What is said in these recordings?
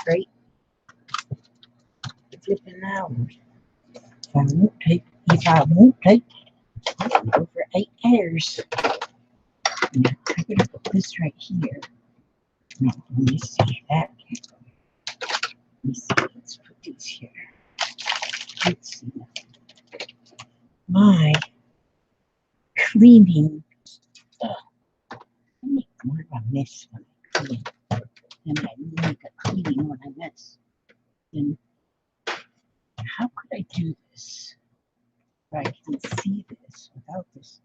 right? Flipping out. If I won't take over 8 hairs. Now, I'm going to put this right here. No, let me see that. Let me see. Let's put these here. Let's see. My cleaning. I make more of a mess when I clean than I make a cleaning when I mess. And how could I do this? Where I can see this without this.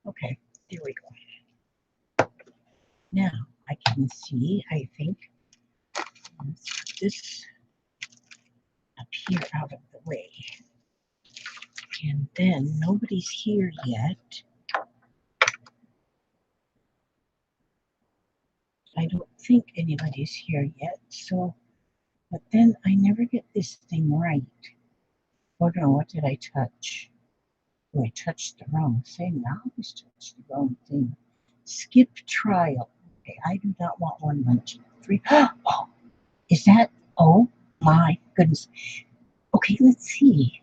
Okay, there we go. Now I can see, I think. Let's put this up here out of the way. And then nobody's here yet. I don't think anybody's here yet. So, but then I never get this thing right. Oh no, what did I touch? Oh, I touched the wrong thing. I always touched the wrong thing. Skip trial. Okay, I do not want 1, 1, 2, 3. Oh, is that? Oh my goodness. Okay, let's see.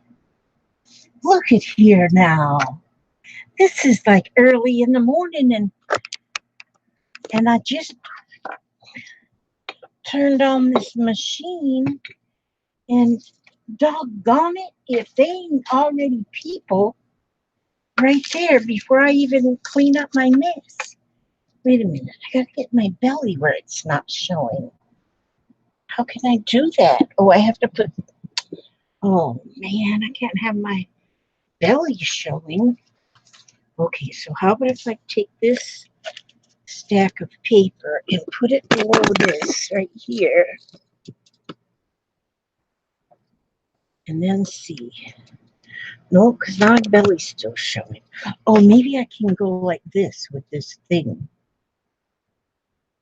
Look at here now. This is like early in the morning, and I just turned on this machine, and doggone it, if they ain't already people right there before I even clean up my mess. Wait a minute, I gotta get my belly where it's not showing. How can I do that? Oh, I have to put, oh man, I can't have my belly showing. Okay, so how about if I take this stack of paper and put it below this right here, and then see. No, because now my belly's still showing. Oh, maybe I can go like this with this thing.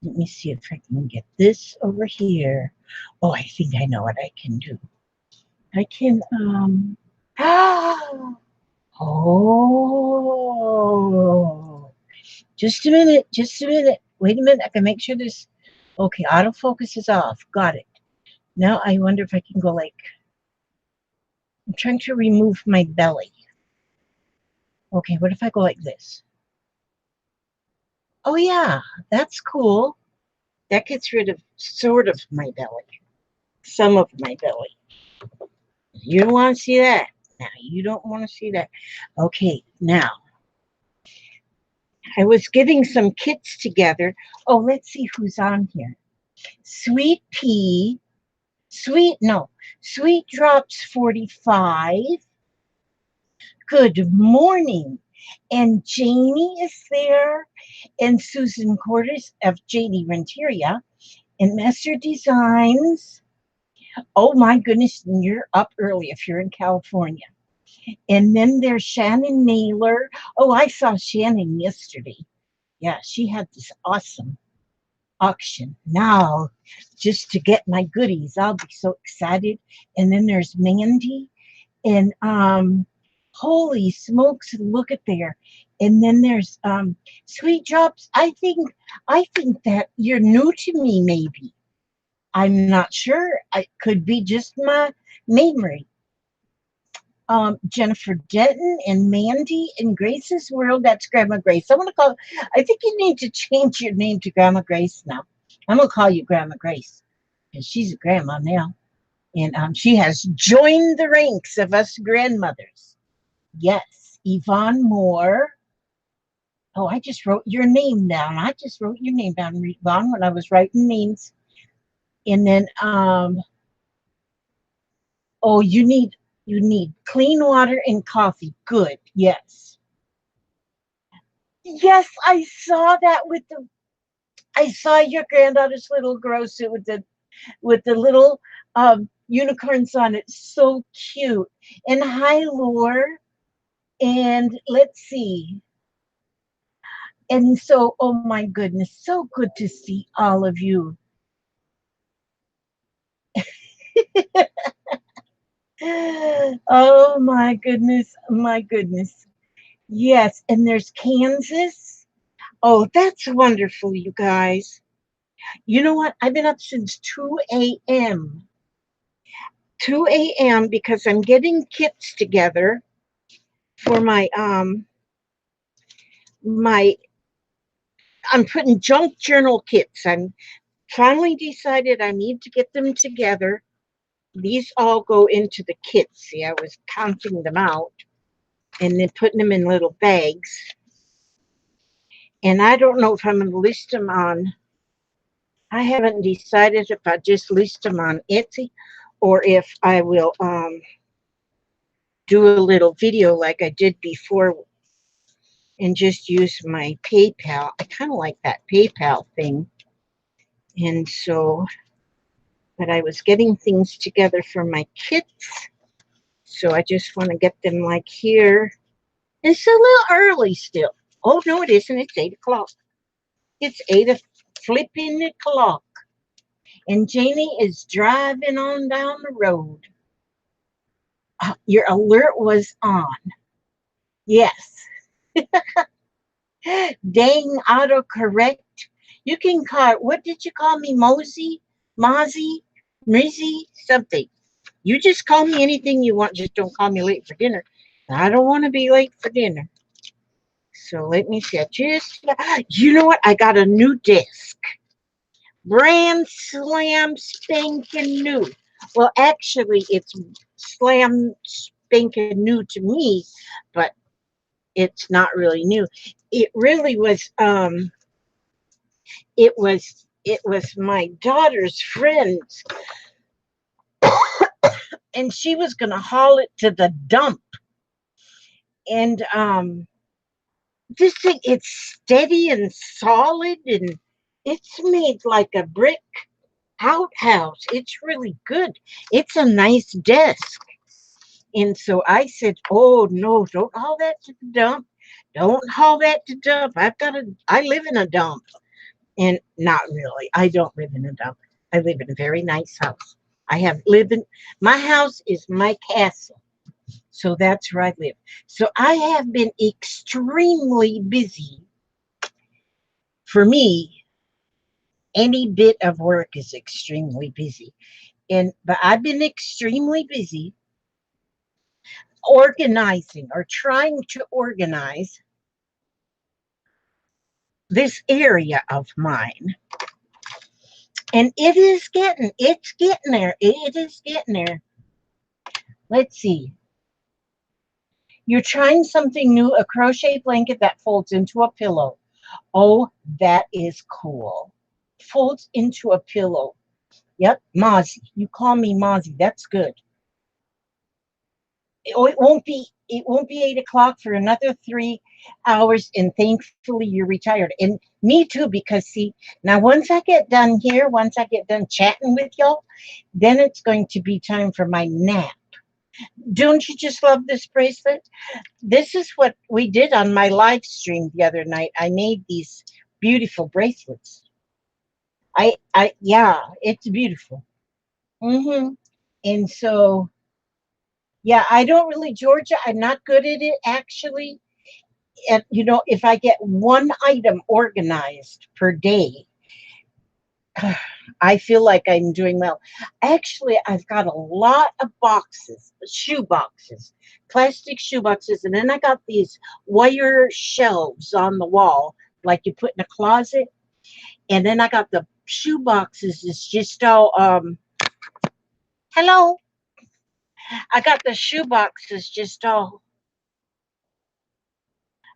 Let me see if I can get this over here. Oh, I think I know what I can do. I can, oh, just a minute, Wait a minute, I can make sure this, okay, autofocus is off. Got it. Now I wonder if I can go like, I'm trying to remove my belly. Okay, what if I go like this? Oh yeah, that's cool. That gets rid of sort of my belly. Some of my belly. You don't want to see that. Now, you don't want to see that. Okay, now, I was getting some kits together. Oh, let's see who's on here. Sweet Pea. Sweet Drops 45. Good morning. And Janie is there. And Susan Cordes of JD Renteria. And Messer Designs. Oh my goodness, you're up early if you're in California. And then there's Shannon Naylor. Oh, I saw Shannon yesterday. Yeah, she had this awesome auction. Now, just to get my goodies, I'll be so excited. And then there's Mandy. And holy smokes, look at there. And then there's Sweet Drops. I think that you're new to me, maybe. I'm not sure. It could be just my memory. Jennifer Denton and Mandy in Grace's World. That's Grandma Grace. I think you need to change your name to Grandma Grace now. I'm going to call you Grandma Grace because she's a grandma now. And she has joined the ranks of us grandmothers. Yes, Yvonne Moore. Oh, I just wrote your name down. Yvonne, when I was writing names. And then, oh, you need clean water and coffee. Good. Yes. Yes, I saw that I saw your granddaughter's little grow suit with the little unicorns on it. So cute. And hi, Lore. And let's see. And so, oh my goodness, so good to see all of you. Oh my goodness, my goodness. Yes, and there's Kansas. Oh, that's wonderful, you guys. You know what? I've been up since 2 a.m. 2 a.m. because I'm getting kits together for my I'm putting junk journal kits. I'm finally decided I need to get them together. These all go into the kits. See, I was counting them out and then putting them in little bags. And I don't know if I'm going to list them on, I haven't decided if I just list them on Etsy or if I will do a little video like I did before and just use my PayPal. I kind of like that PayPal thing. And so, but I was getting things together for my kits. So I just want to get them like here. It's a little early still. Oh, no, it isn't. It's 8 o'clock. It's 8 flipping o'clock. And Janie is driving on down the road. Your alert was on. Yes. Dang autocorrect. You can call, what did you call me? Mosey? Mozzie? Mrizzy? Something. You just call me anything you want. Just don't call me late for dinner. I don't want to be late for dinner. So let me see. You know what? I got a new disc. Brand slam spanking new. Well, actually, it's slam spanking new to me, but it's not really new. It really was. It was my daughter's friend's, and she was going to haul it to the dump. And this thing, it's steady and solid, and it's made like a brick outhouse. It's really good. It's a nice desk. And so I said, "Oh no, don't haul that to the dump. Don't haul that to dump. I live in a dump." And not really. I don't live in a dump. I live in a very nice house. I have lived in my house is my castle. So that's where I live. So I have been extremely busy. For me, any bit of work is extremely busy. But I've been extremely busy organizing or trying to organize this area of mine. And it's getting there. It is getting there. Let's see. You're trying something new, a crochet blanket that folds into a pillow. Oh, that is cool. Folds into a pillow. Yep, Mozzie. You call me Mozzie. That's good. It won't be 8 o'clock for another 3 hours, and thankfully you're retired. And me too, because see, now once I get done here, once I get done chatting with y'all, then it's going to be time for my nap. Don't you just love this bracelet? This is what we did on my live stream the other night. I made these beautiful bracelets. Yeah, it's beautiful. Mm-hmm. And so, yeah, I don't really, Georgia, I'm not good at it actually. And, if I get one item organized per day, I feel like I'm doing well. Actually, I've got a lot of boxes, shoe boxes, plastic shoe boxes, and then I got these wire shelves on the wall, like you put in a closet. And then I got the shoe boxes. It's just all hello. I got the shoe boxes just all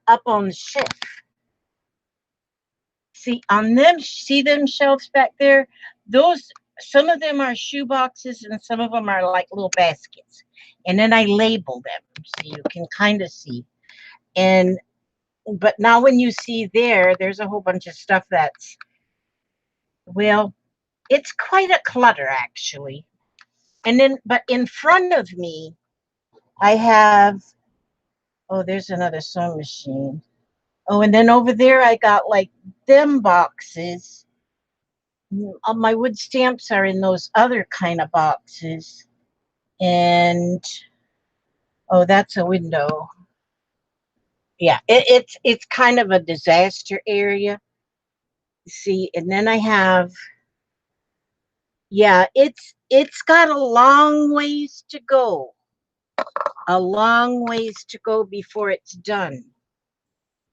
up on the shelf. See them shelves back there? Those Some of them are shoe boxes and some of them are like little baskets. And then I label them so you can kind of see. And but now when you see there's a whole bunch of stuff that's, well, it's quite a clutter actually. And then but in front of me I have, oh, there's another sewing machine. Oh, and then over there I got like them boxes. My wood stamps are in those other kind of boxes. And oh, that's a window. Yeah, it's kind of a disaster area. See, and then I have, yeah, it's got a long ways to go. A long ways to go before it's done.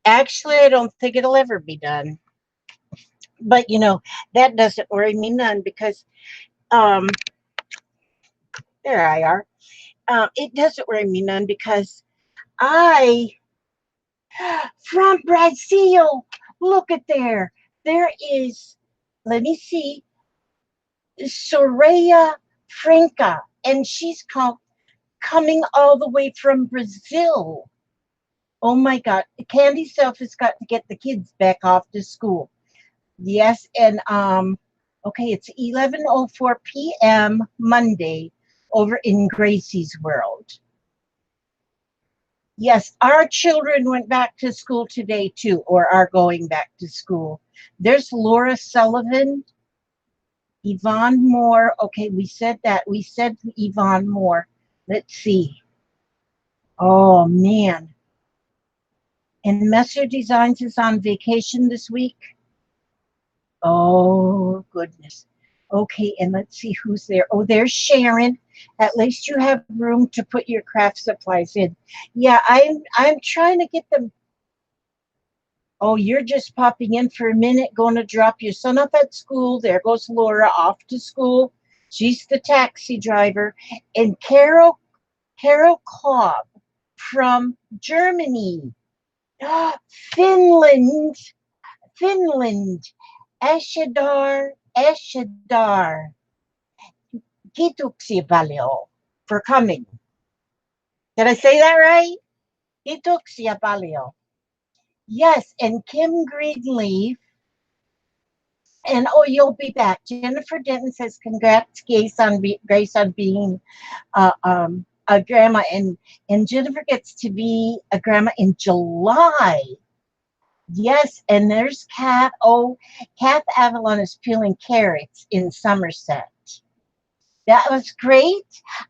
Actually, I don't think it'll ever be done. But that doesn't worry me none because um there I are. It doesn't worry me none because I from Brazil. Look at there. There is, let me see, Soraya Franca, and she's coming all the way from Brazil. Oh my God. Candy Self has got to get the kids back off to school. Yes, and okay, it's 11:04 p.m. Monday over in Gracie's world. Yes, our children went back to school today too, or are going back to school. There's Laura Sullivan, Yvonne Moore. Okay, we said that. We said Yvonne Moore. Let's see. Oh man. And Messer Designs is on vacation this week. Oh goodness. Okay, and let's see who's there. Oh, there's Sharon. At least you have room to put your craft supplies in. Yeah, I'm trying to get them. Oh, you're just popping in for a minute, going to drop your son off at school. There goes Laura off to school. She's the taxi driver. And Carol Cobb from Germany. Finland. Finland. Eshadar. Kiitoksia paljon for coming. Did I say that right? Kiitoksia paljon. Yes, and Kim Greenleaf. And oh, you'll be back. Jennifer Denton says, "Congrats, Grace on being a grandma." And Jennifer gets to be a grandma in July. Yes, and there's Kath. Oh, Kath Avalon is peeling carrots in Somerset. That was great.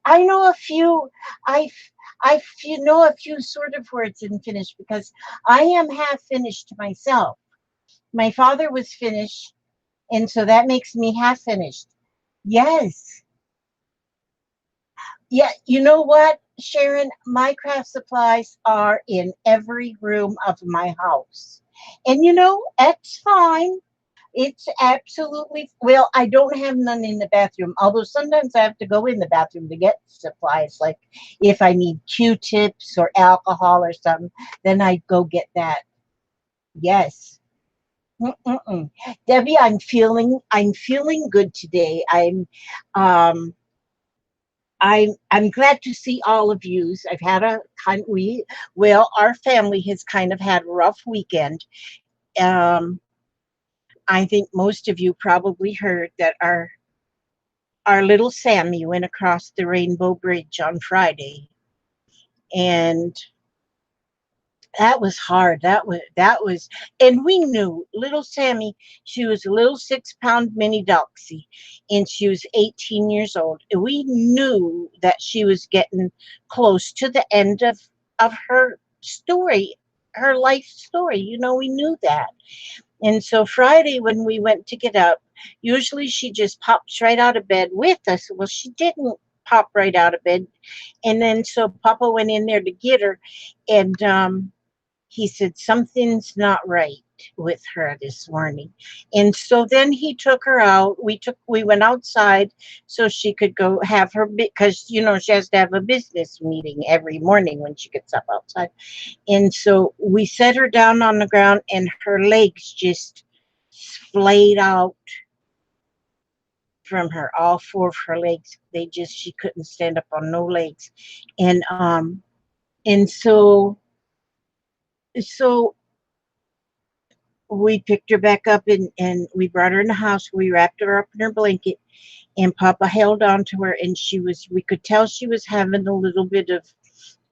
I know a few. I know a few sort of words in Finnish because I am half Finnish myself. My father was Finnish, and so that makes me half finished. Yes. Yeah, you know what, Sharon? My craft supplies are in every room of my house. And that's fine. It's absolutely, well, I don't have none in the bathroom, although sometimes I have to go in the bathroom to get supplies. Like if I need Q-tips or alcohol or something, then I go get that. Yes. Mm-mm-mm. Debbie, I'm feeling good today. Um, I'm glad to see all of you. I've had a kind well, our family has kind of had a rough weekend. Um, I think most of you probably heard that our little Sammy went across the Rainbow Bridge on Friday, and that was hard. That was, and we knew little Sammy. She was a little 6-pound mini doxie, and she was 18 years old. And we knew that she was getting close to the end of her story, her life story. We knew that. And so Friday, when we went to get up, usually she just pops right out of bed with us. Well, she didn't pop right out of bed, and then so Papa went in there to get her, and he said something's not right with her this morning. And so then he took her out. We went outside so she could go have her, because she has to have a business meeting every morning when she gets up outside. And so we set her down on the ground, and her legs just splayed out from her. All four of her legs, she couldn't stand up on no legs. And so we picked her back up, and we brought her in the house. We wrapped her up in her blanket, and Papa held on to her, and we could tell she was having a little bit of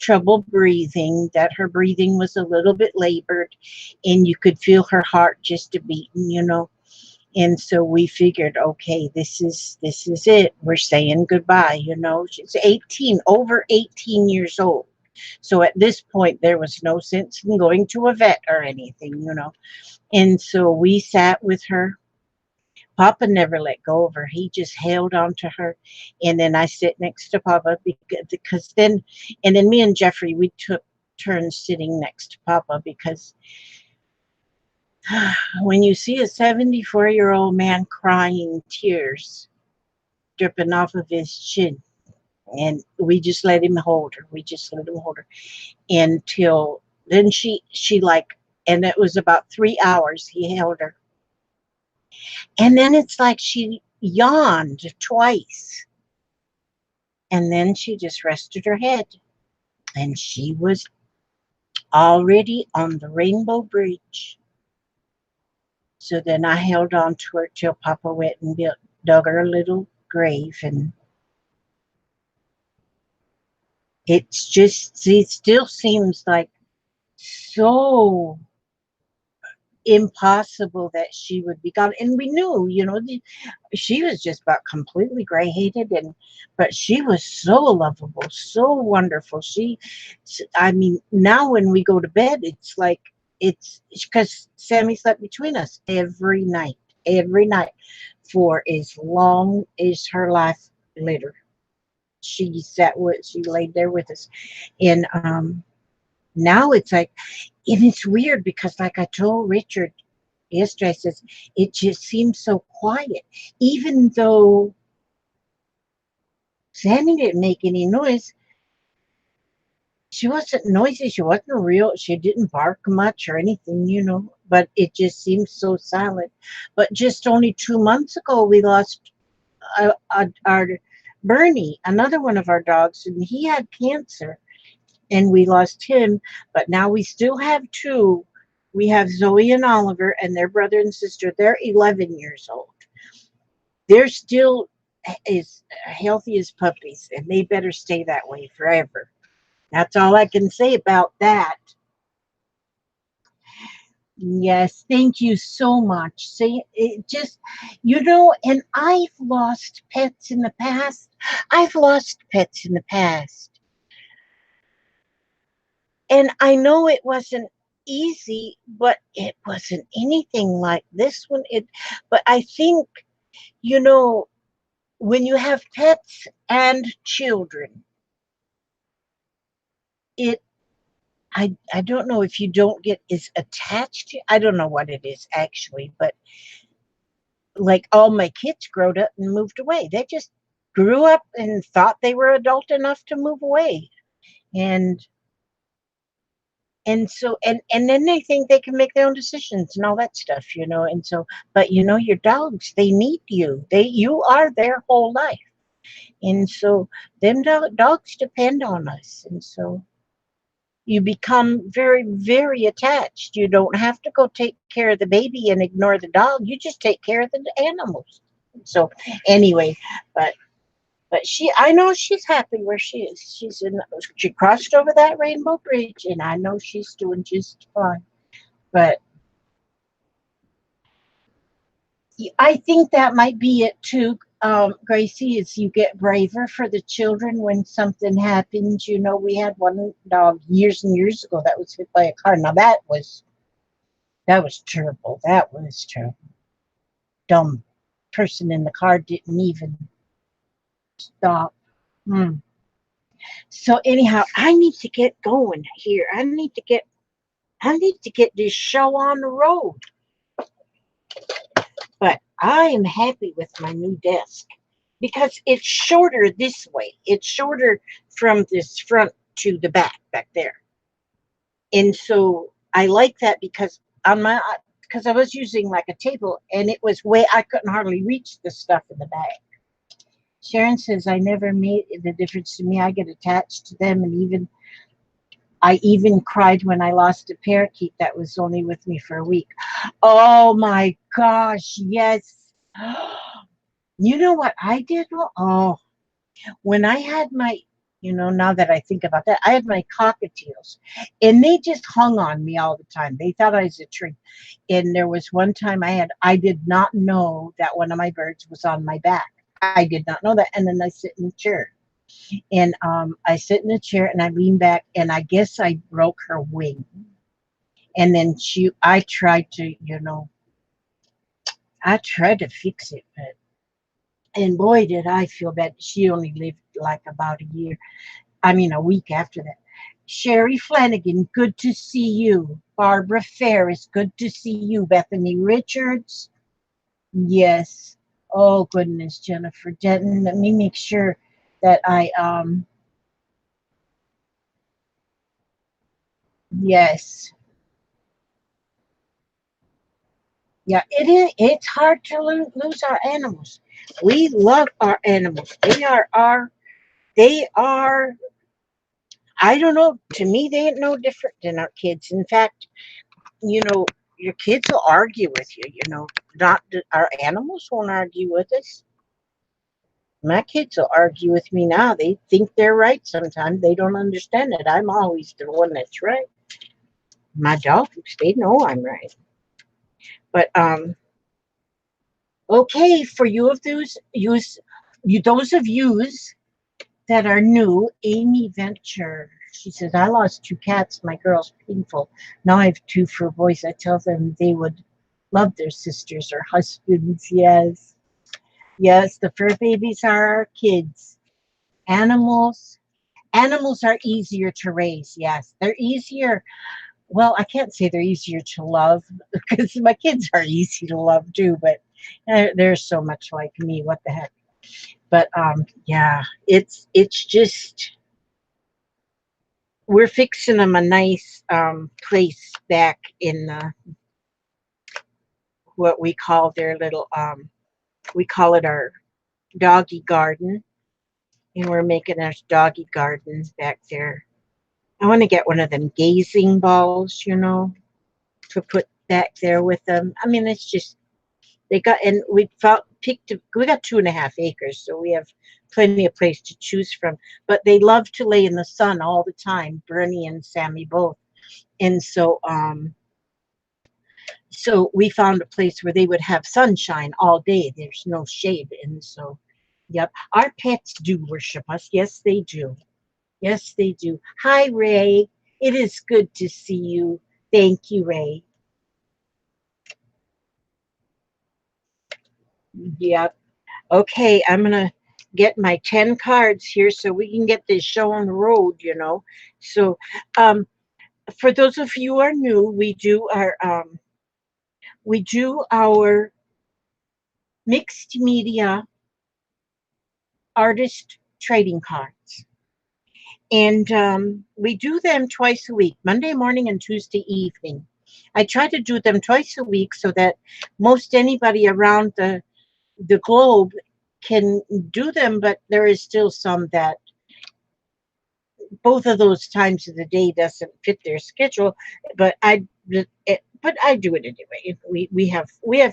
trouble breathing, that her breathing was a little bit labored, and you could feel her heart just a beating. And so we figured, okay, this is it. We're saying goodbye. She's 18, over 18 years old. So at this point, there was no sense in going to a vet or anything. And so we sat with her. Papa never let go of her. He just held on to her. And then I sit next to Papa and then me and Jeffrey, we took turns sitting next to Papa because when you see a 74-year-old man crying tears dripping off of his chin, and we just let him hold her. We just let him hold her until then she like, and it was about 3 hours he held her. And then it's like she yawned twice. And then she just rested her head. And she was already on the Rainbow Bridge. So then I held on to her till Papa went and dug her a little grave. And it still seems like so impossible that she would be gone. And we knew, she was just about completely gray-headed, but she was so lovable, so wonderful. I mean, now when we go to bed, it's like, it's because Sammy slept between us every night for as long as her life later. She laid there with us. And now it's like, and it's weird because, like I told Richard yesterday, I says, it just seems so quiet. Even though Sammy didn't make any noise, she wasn't noisy. She didn't bark much or anything. But it just seems so silent. But just only 2 months ago, we lost our Bernie, another one of our dogs, and he had cancer. And we lost him, but now we still have two. We have Zoe and Oliver, and their brother and sister. They're 11 years old. They're still as healthy as puppies, and they better stay that way forever. That's all I can say about that. Yes, thank you so much. See, it just, and I've lost pets in the past. I've lost pets in the past. And I know it wasn't easy, but it wasn't anything like this one. But I think, you know, when you have pets and children, it, I don't know if you don't get as attached to, I don't know what it is actually, but like all my kids growed up and moved away. They just grew up and thought they were adult enough to move away. And so and then they think they can make their own decisions and all that stuff. And so, but your dogs, they need you are their whole life. And so them dogs depend on us, and so you become very, very attached. You don't have to go take care of the baby and ignore the dog. You just take care of the animals. So anyway, but I know she's happy where she is. She crossed over that Rainbow Bridge, and I know she's doing just fine. But I think that might be it too, Gracie, is you get braver for the children when something happens. We had one dog years and years ago that was hit by a car. Now that was terrible. That was terrible. Dumb person in the car didn't even stop. Hmm. So anyhow, I need to get going here. I need to get this show on the road. But I am happy with my new desk because it's shorter this way. It's shorter from this front to the back there. And so I like that because I was using like a table, and it was I couldn't hardly reach the stuff in the back. Sharon says I never made the difference to me. I get attached to them, and I even cried when I lost a parakeet that was only with me for a week. Oh my gosh, yes. You know what I did? Oh, when I had now that I think about that, I had my cockatiels, and they just hung on me all the time. They thought I was a tree. And there was one time I did not know that one of my birds was on my back. I did not know that. And then I sit in the chair. And I sit in a chair and I lean back, and I guess I broke her wing. And then I tried to, I tried to fix it, but and boy, did I feel bad. She only lived like about a year. I mean, a week after that. Sherry Flanagan, good to see you. Barbara Ferris, good to see you. Bethany Richards, yes. Oh goodness, Jennifer Denton. Let me make sure that yes. Yeah, it is. It's hard to lose our animals. We love our animals. They are, I don't know, to me, they ain't no different than our kids. In fact, you know, your kids will argue with you. Not that our animals won't argue with us. My kids will argue with me now. They think they're right sometimes. They don't understand it. I'm always the one that's right. My dogs, they know I'm right. But okay, for you of those of yous that are new, Amy Venture. She says, I lost two cats. My girl's painful. Now I have two fur boys. I tell them they would love their sisters or husbands. Yes. Yes, the fur babies are our kids. Animals. Animals are easier to raise. Yes, they're easier. Well, I can't say they're easier to love because my kids are easy to love too, but they're so much like me. What the heck? But yeah, it's just we're fixing them a nice place back in what we call their little we call it our doggy garden, and we're making our doggy gardens back there. I want to get one of them gazing balls, to put back there with them. I mean, it's just they got, and we got 2.5 acres, so we have plenty of place to choose from. But they love to lay in the sun all the time, Bernie and Sammy both. And so we found a place where they would have sunshine all day. There's no shade. And so, yep, our pets do worship us. Yes, they do. Yes, they do. Hi, Ray. It is good to see you. Thank you, Ray. Yep. Okay, I'm going to get my 10 cards here so we can get this show on the road. So, um, for those of you who are new, we do our mixed media artist trading cards. And we do them twice a week, Monday morning and Tuesday evening. I try to do them twice a week so that most anybody around the globe can do them, but there is still some that both of those times of the day doesn't fit their schedule. But I do it anyway. We have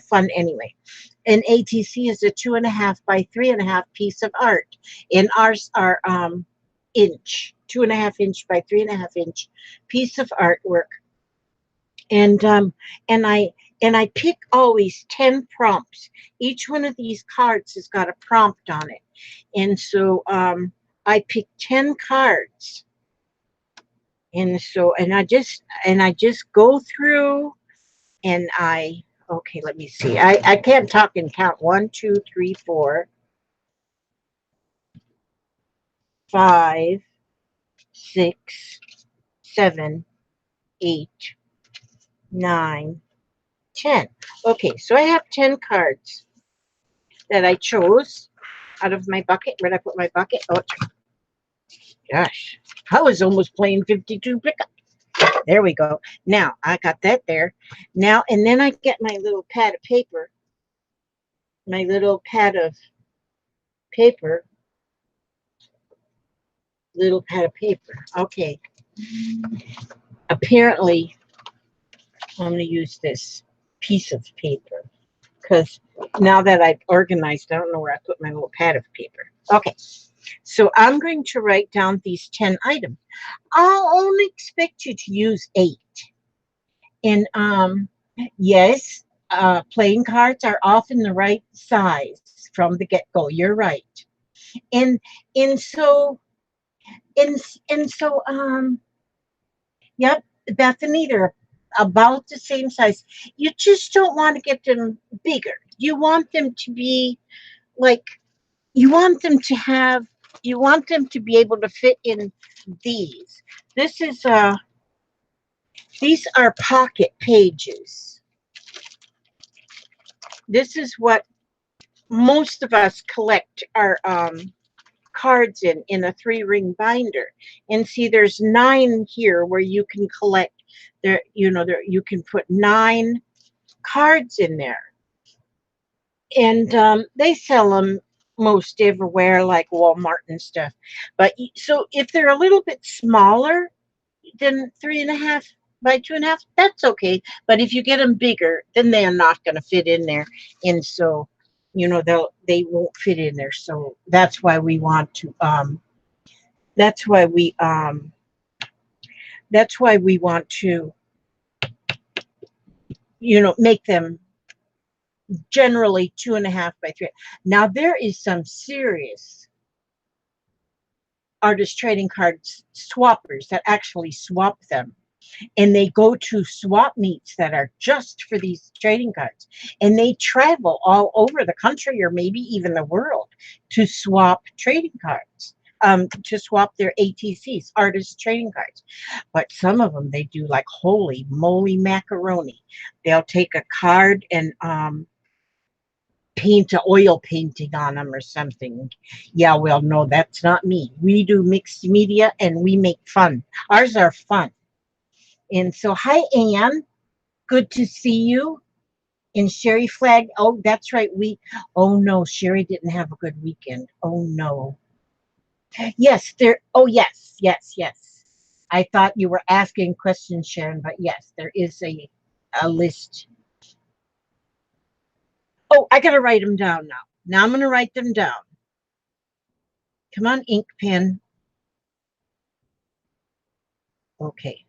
fun anyway. An ATC is a 2.5 by 3.5 piece of art, and ours are inch 2.5 inch by 3.5 inch piece of artwork. And um and i and I pick always 10 prompts. Each one of these cards has got a prompt on it, and so I pick 10 cards. And I just go through, and okay, let me see. I can't talk and count. 1, 2, 3, 4, 5, 6, 7, 8, 9, 10. Okay, so I have 10 cards that I chose out of my bucket. Where'd I put my bucket? Oh, gosh. I was almost playing 52 pickup. There we go. Now, I got that there. Now, and then I get my little pad of paper, my little pad of paper, little pad of paper. Okay. Apparently, I'm going to use this piece of paper because now that I've organized, I don't know where I put my little pad of paper. Okay. So I'm going to write down these 10 items. I'll only expect you to use 8. And yes, playing cards are often the right size from the get-go. You're right. And and so and and so yep, Bethany, they're about the same size. You just don't want to get them bigger. You want them to be like you want them to have you want them to be able to fit in these. This is these are pocket pages. This is what most of us collect our cards in a 3-ring binder. And see, there's 9 here where you can collect there. There you can put 9 cards in there, and they sell them most everywhere, like Walmart and stuff. But so if they're a little bit smaller than 3.5 by 2.5, that's okay. But if you get them bigger, then they're not going to fit in there, and so they won't fit in there. So that's why we want to that's why we that's why we want to make them generally 2.5 by 3. Now there is some serious artist trading cards swappers that actually swap them, and they go to swap meets that are just for these trading cards, and they travel all over the country or maybe even the world to swap trading cards, to swap their ATCs, artist trading cards. But some of them, they do like holy moly macaroni. They'll take a card and paint a oil painting on them or something. Yeah, well, no, that's not me. We do mixed media and we make fun. Ours are fun. And so, hi, Anne. Good to see you. And Sherry Flag. Oh, that's right. Oh no, Sherry didn't have a good weekend. Oh no. Yes, there. Oh, yes, yes, yes. I thought you were asking questions, Sharon, but yes, there is a list. Oh, I got to write them down now. Now I'm going to write them down. Come on, ink pen. Okay.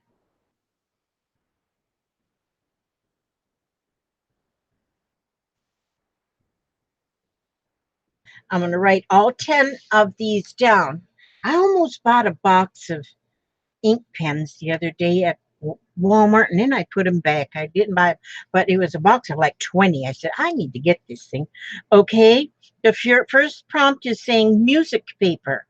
I'm going to write all 10 of these down. I almost bought a box of ink pens the other day at Walmart, and then I put them back. I didn't buy, but it was a box of like 20. I said, I need to get this thing. Okay. The first prompt is saying music paper.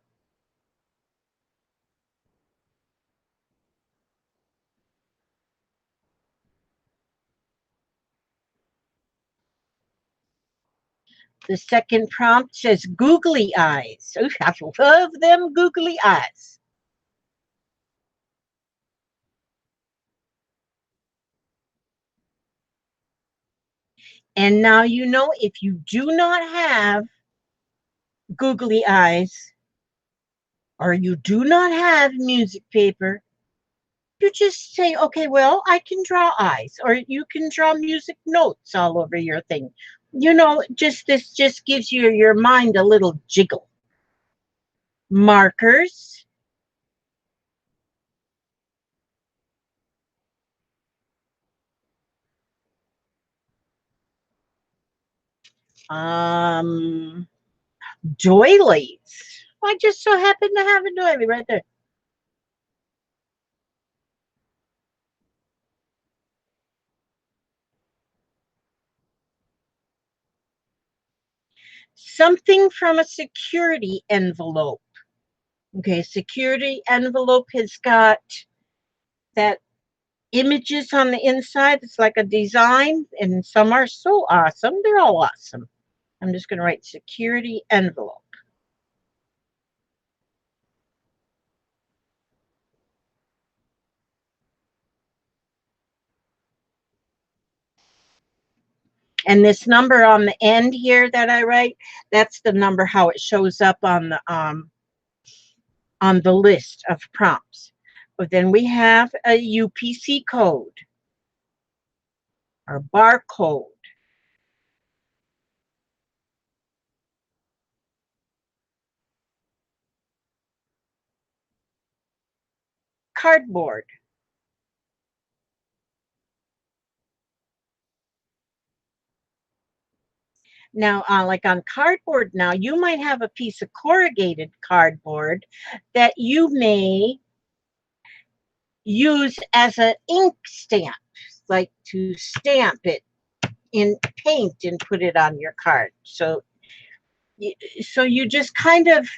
The second prompt says googly eyes. Ooh, I love them googly eyes. And now if you do not have googly eyes or you do not have music paper, you just say, okay, well, I can draw eyes, or you can draw music notes all over your thing. This just gives your mind a little jiggle. Markers, um, doilies. I just so happen to have a doily right there. Something from a security envelope. Okay, security envelope has got that images on the inside. It's like a design, and some are so awesome. They're all awesome. I'm just going to write security envelope. And this number on the end here that I write, that's the number how it shows up on the list of prompts. But then we have a UPC code or barcode, cardboard, Now, like on cardboard, now you might have a piece of corrugated cardboard that you may use as an ink stamp, like to stamp it in paint and put it on your card. So you just kind of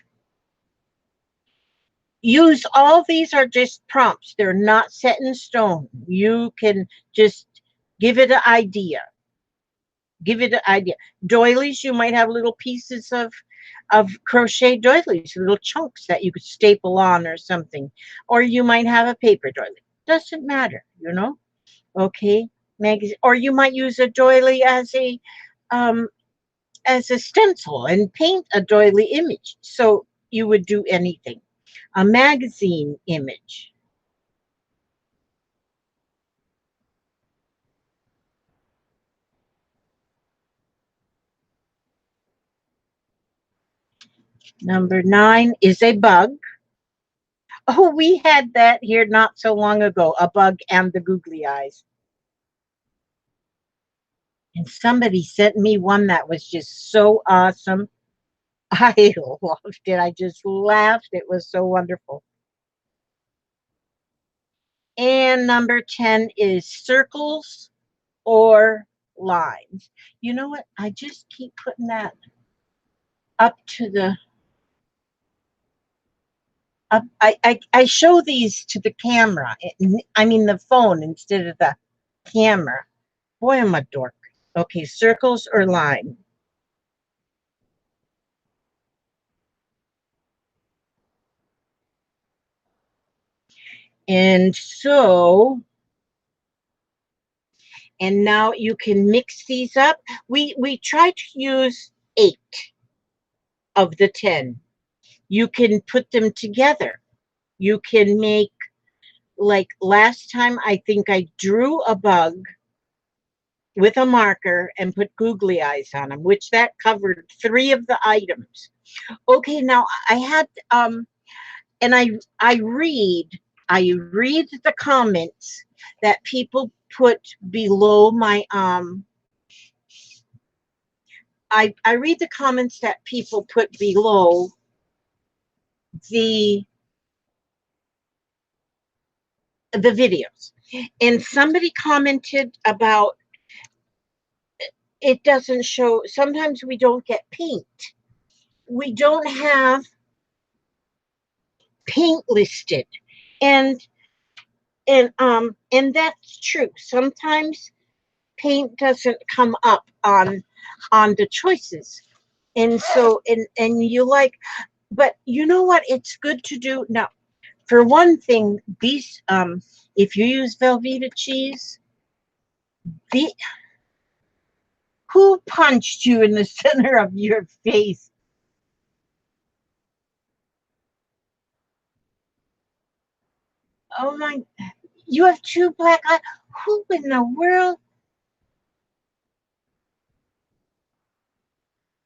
use, all these are just prompts. They're not set in stone. You can just give it an idea. Give it an idea. Doilies, you might have little pieces of crochet doilies, little chunks that you could staple on or something. Or you might have a paper doily. Doesn't matter, you know? Okay. Magazine, or you might use a doily um as a stencil and paint a doily image. So you would do anything. A magazine image. Number 9 is a bug. Oh, we had that here not so long ago, a bug and the googly eyes. And somebody sent me one that was just so awesome. I loved it. I just laughed. It was so wonderful. And number 10 is circles or lines. You know what? I just keep putting that up to the up. I show these to the camera. I mean the phone instead of the camera. Boy, I'm a dork. Okay, circles or line. And so, and now you can mix these up. We try to use 8 of the 10. You can put them together. You can make, like last time, I think I drew a bug with a marker and put googly eyes on them, which that covered 3 of the items. Okay, now I had and I read I read the comments that people put below my I read the comments that people put below the the videos. And somebody commented about, it doesn't show, sometimes we don't get paint. We don't have paint listed. And and that's true. Sometimes paint doesn't come up on the choices. And so and you like, but you know what it's good to do now. For one thing, these if you use Velveeta cheese, the who punched you in the center of your face? Oh my, you have 2 black eyes. Who in the world?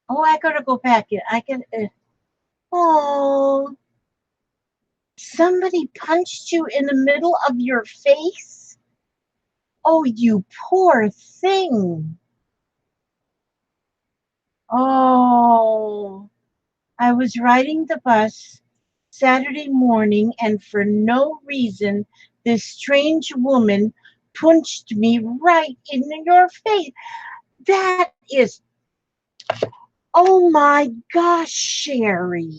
Oh, I gotta go back. I can. Oh, somebody punched you in the middle of your face. Oh, you poor thing. Oh, I was riding the bus Saturday morning, and for no reason, this strange woman punched me right in your face. That is, oh my gosh, Sherry.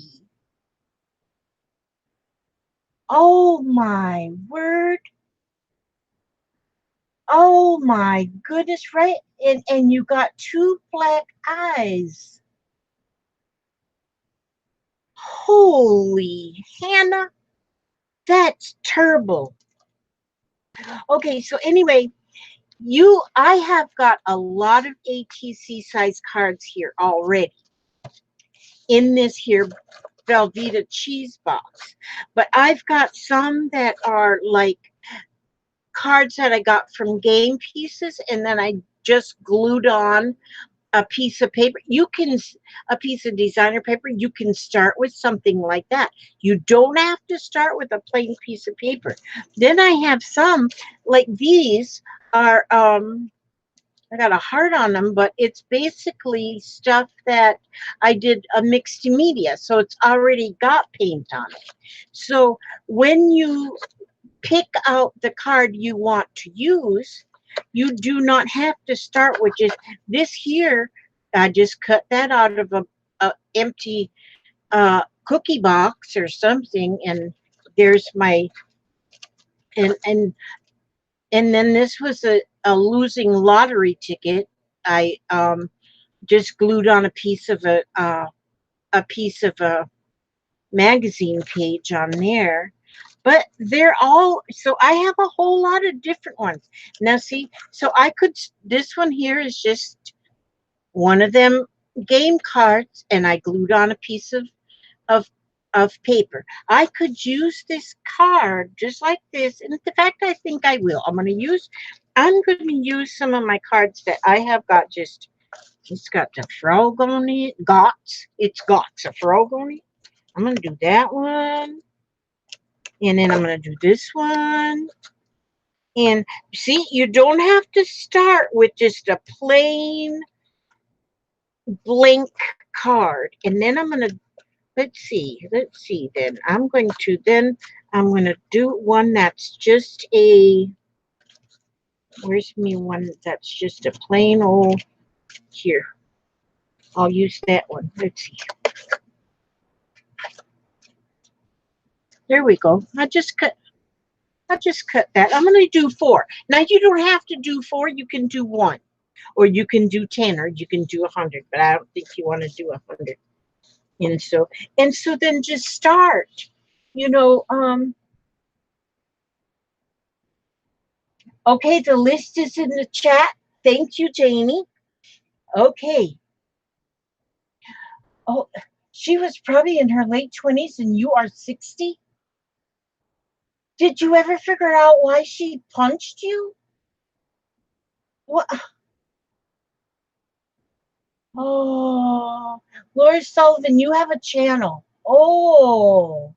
Oh my word. Oh my goodness, right? And you got 2 black eyes. Holy Hannah, that's terrible. Okay, so anyway, I have got a lot of ATC size cards here already in this here Velveeta cheese box. But I've got some that are like cards that I got from game pieces, and then I just glued on a piece of paper. You can, a piece of designer paper, you can start with something like that. You don't have to start with a plain piece of paper. Then I have some like these are I got a heart on them, but it's basically stuff that I did a mixed media, so it's already got paint on it. So when you pick out the card you want to use, you do not have to start with just this here. I just cut that out of a empty cookie box or something, and there's my and and and then this was a losing lottery ticket. I just glued on a piece of a magazine page on there. But they're all, so I have a whole lot of different ones. Now see, so I could, this one here is just one of them game cards, and I glued on a piece of paper. I could use this card just like this. And in fact, I think I will. I'm going to use some of my cards that I have got just, it's got the frog on it, gots. It's gots, a frog on it. I'm going to do that one. And then I'm going to do this one. And see, you don't have to start with just a plain blank card. And then I'm going to, let's see then. I'm going to do one that's just a, where's me one that's just a plain old, here. I'll use that one. Let's see. There we go. I just cut that. I'm going to do 4. Now you don't have to do 4. You can do 1, or you can do 10, or you can do 100. But I don't think you want to do 100. And so then just start. You know. Okay, the list is in the chat. Thank you, Janie. Okay. Oh, she was probably in her late 20s, and you are 60. Did you ever figure out why she punched you? What? Oh, Laura Sullivan, you have a channel. Oh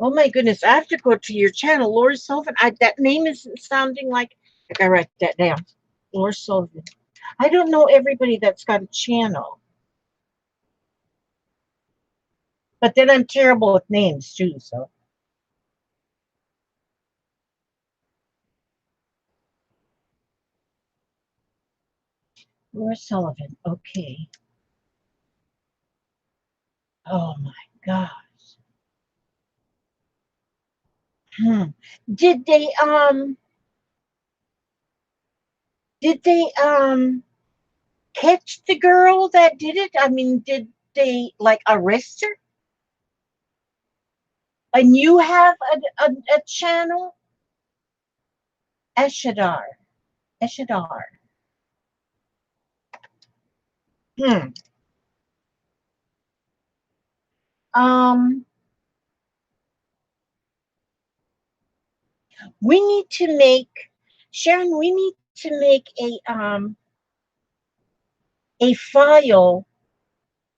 my goodness. I have to go to your channel, Laura Sullivan. That name isn't sounding like I gotta write that down. Laura Sullivan. I don't know everybody that's got a channel. But then I'm terrible with names too, so. Laura Sullivan. Okay. Oh my gosh. Hmm. Did they did they catch the girl that did it? I mean, did they like arrest her? And you have a channel? Eshadar. Eshadar. Hmm. Um, we need to make, Sharon, we need to make a file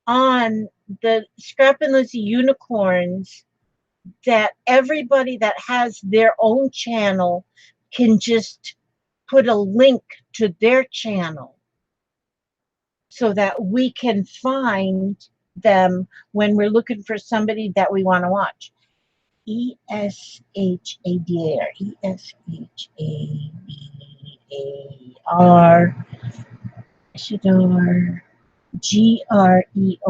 on the Scrap and Lizzie unicorns that everybody that has their own channel can just put a link to their channel so that we can find them when we're looking for somebody that we want to watch. ESHADAR, ESHADAR, Shadar, GREONE,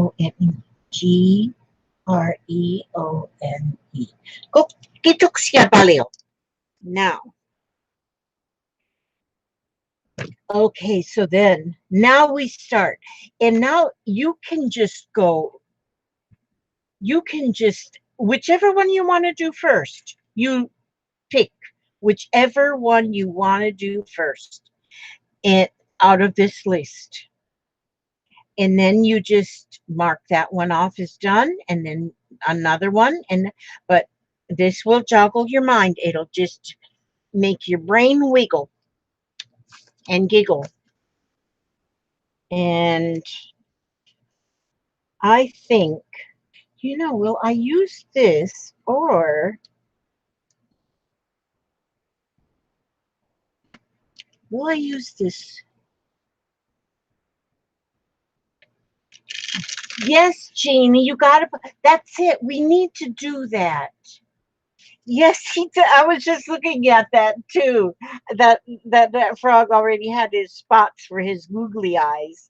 GREONE. Go, kitok siya baliw. Now, okay, so then now we start. And now you can just go, you can just, whichever one you want to do first, you pick whichever one you want to do first and out of this list. And then you just mark that one off as done, and then another one. But this will joggle your mind. It'll just make your brain wiggle and giggle. And I think, will I use this, or Will I use this? Yes, Jeannie, you got to. That's it. We need to do that. Yes, he did. I was just looking at that too. That frog already had his spots for his googly eyes.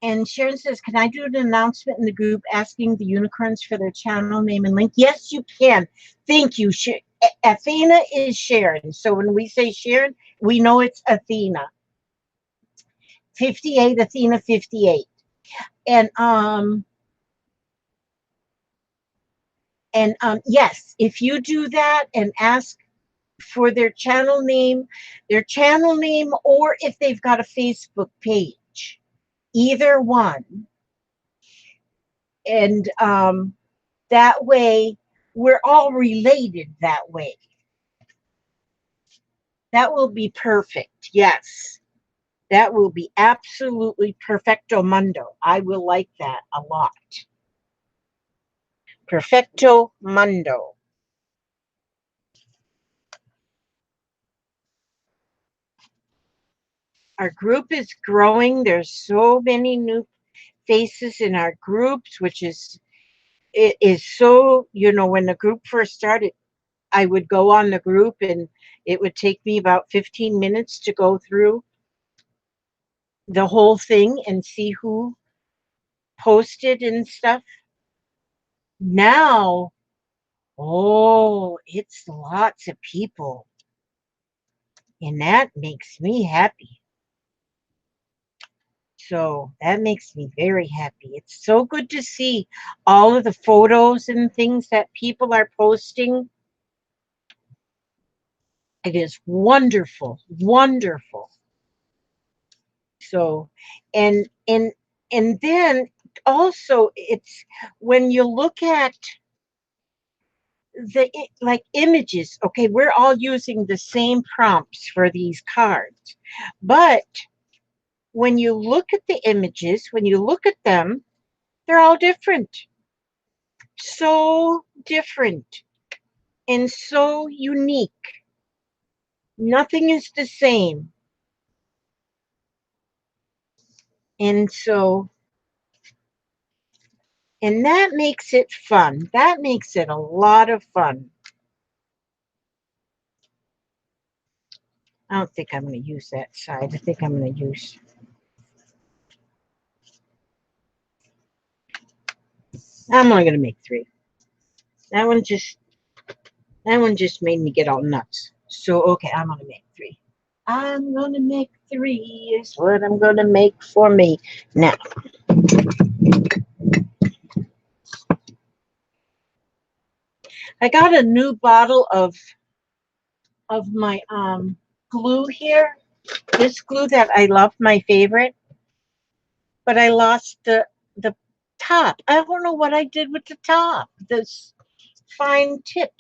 And Sharon says, "Can I do an announcement in the group asking the unicorns for their channel name and link?" Yes, you can. Thank you. Athena is Sharon. So when we say Sharon, we know it's Athena. 58, Athena 58. And yes, if you do that and ask for their channel name, or if they've got a Facebook page, either one. And that way, we're all related that way. That will be perfect. Yes, that will be absolutely perfecto mundo. I will like that a lot. Perfecto mundo. Our group is growing. There's so many new faces in our groups, which is it is so, when the group first started, I would go on the group and it would take me about 15 minutes to go through the whole thing and see who posted and stuff. Now, oh, it's lots of people. And that makes me happy. So that makes me very happy. It's so good to see all of the photos and things that people are posting. It is wonderful, wonderful. So, and and and then also it's when you look at like images. Okay, we're all using the same prompts for these cards, but when you look at the images, when you look at them, they're all different. So different and so unique. Nothing is the same. And so, and that makes it fun. That makes it a lot of fun. I don't think I'm going to use that side. I think I'm going to use. I'm only going to make 3. That one just. That one just made me get all nuts. So okay, I'm going to make 3. I'm going to make 3 is what I'm going to make for me now. I got a new bottle of my glue here. This glue that I love, my favorite, but I lost the top. I don't know what I did with the top. This fine tip.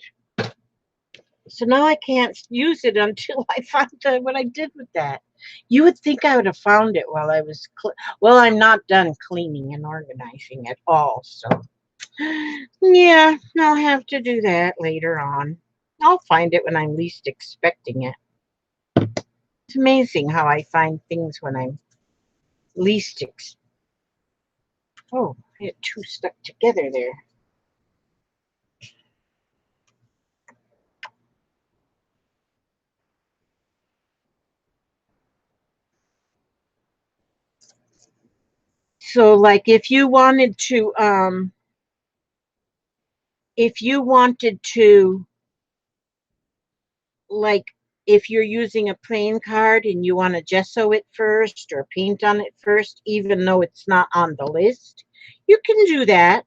So now I can't use it until I find out what I did with that. You would think I would have found it while I was well, I'm not done cleaning and organizing at all. So yeah, I'll have to do that later on. I'll find it when I'm least expecting it. It's amazing how I find things when I'm least oh, I had 2 stuck together there. So like if you wanted to like if you're using a plain card and you want to gesso it first or paint on it first, even though it's not on the list, you can do that.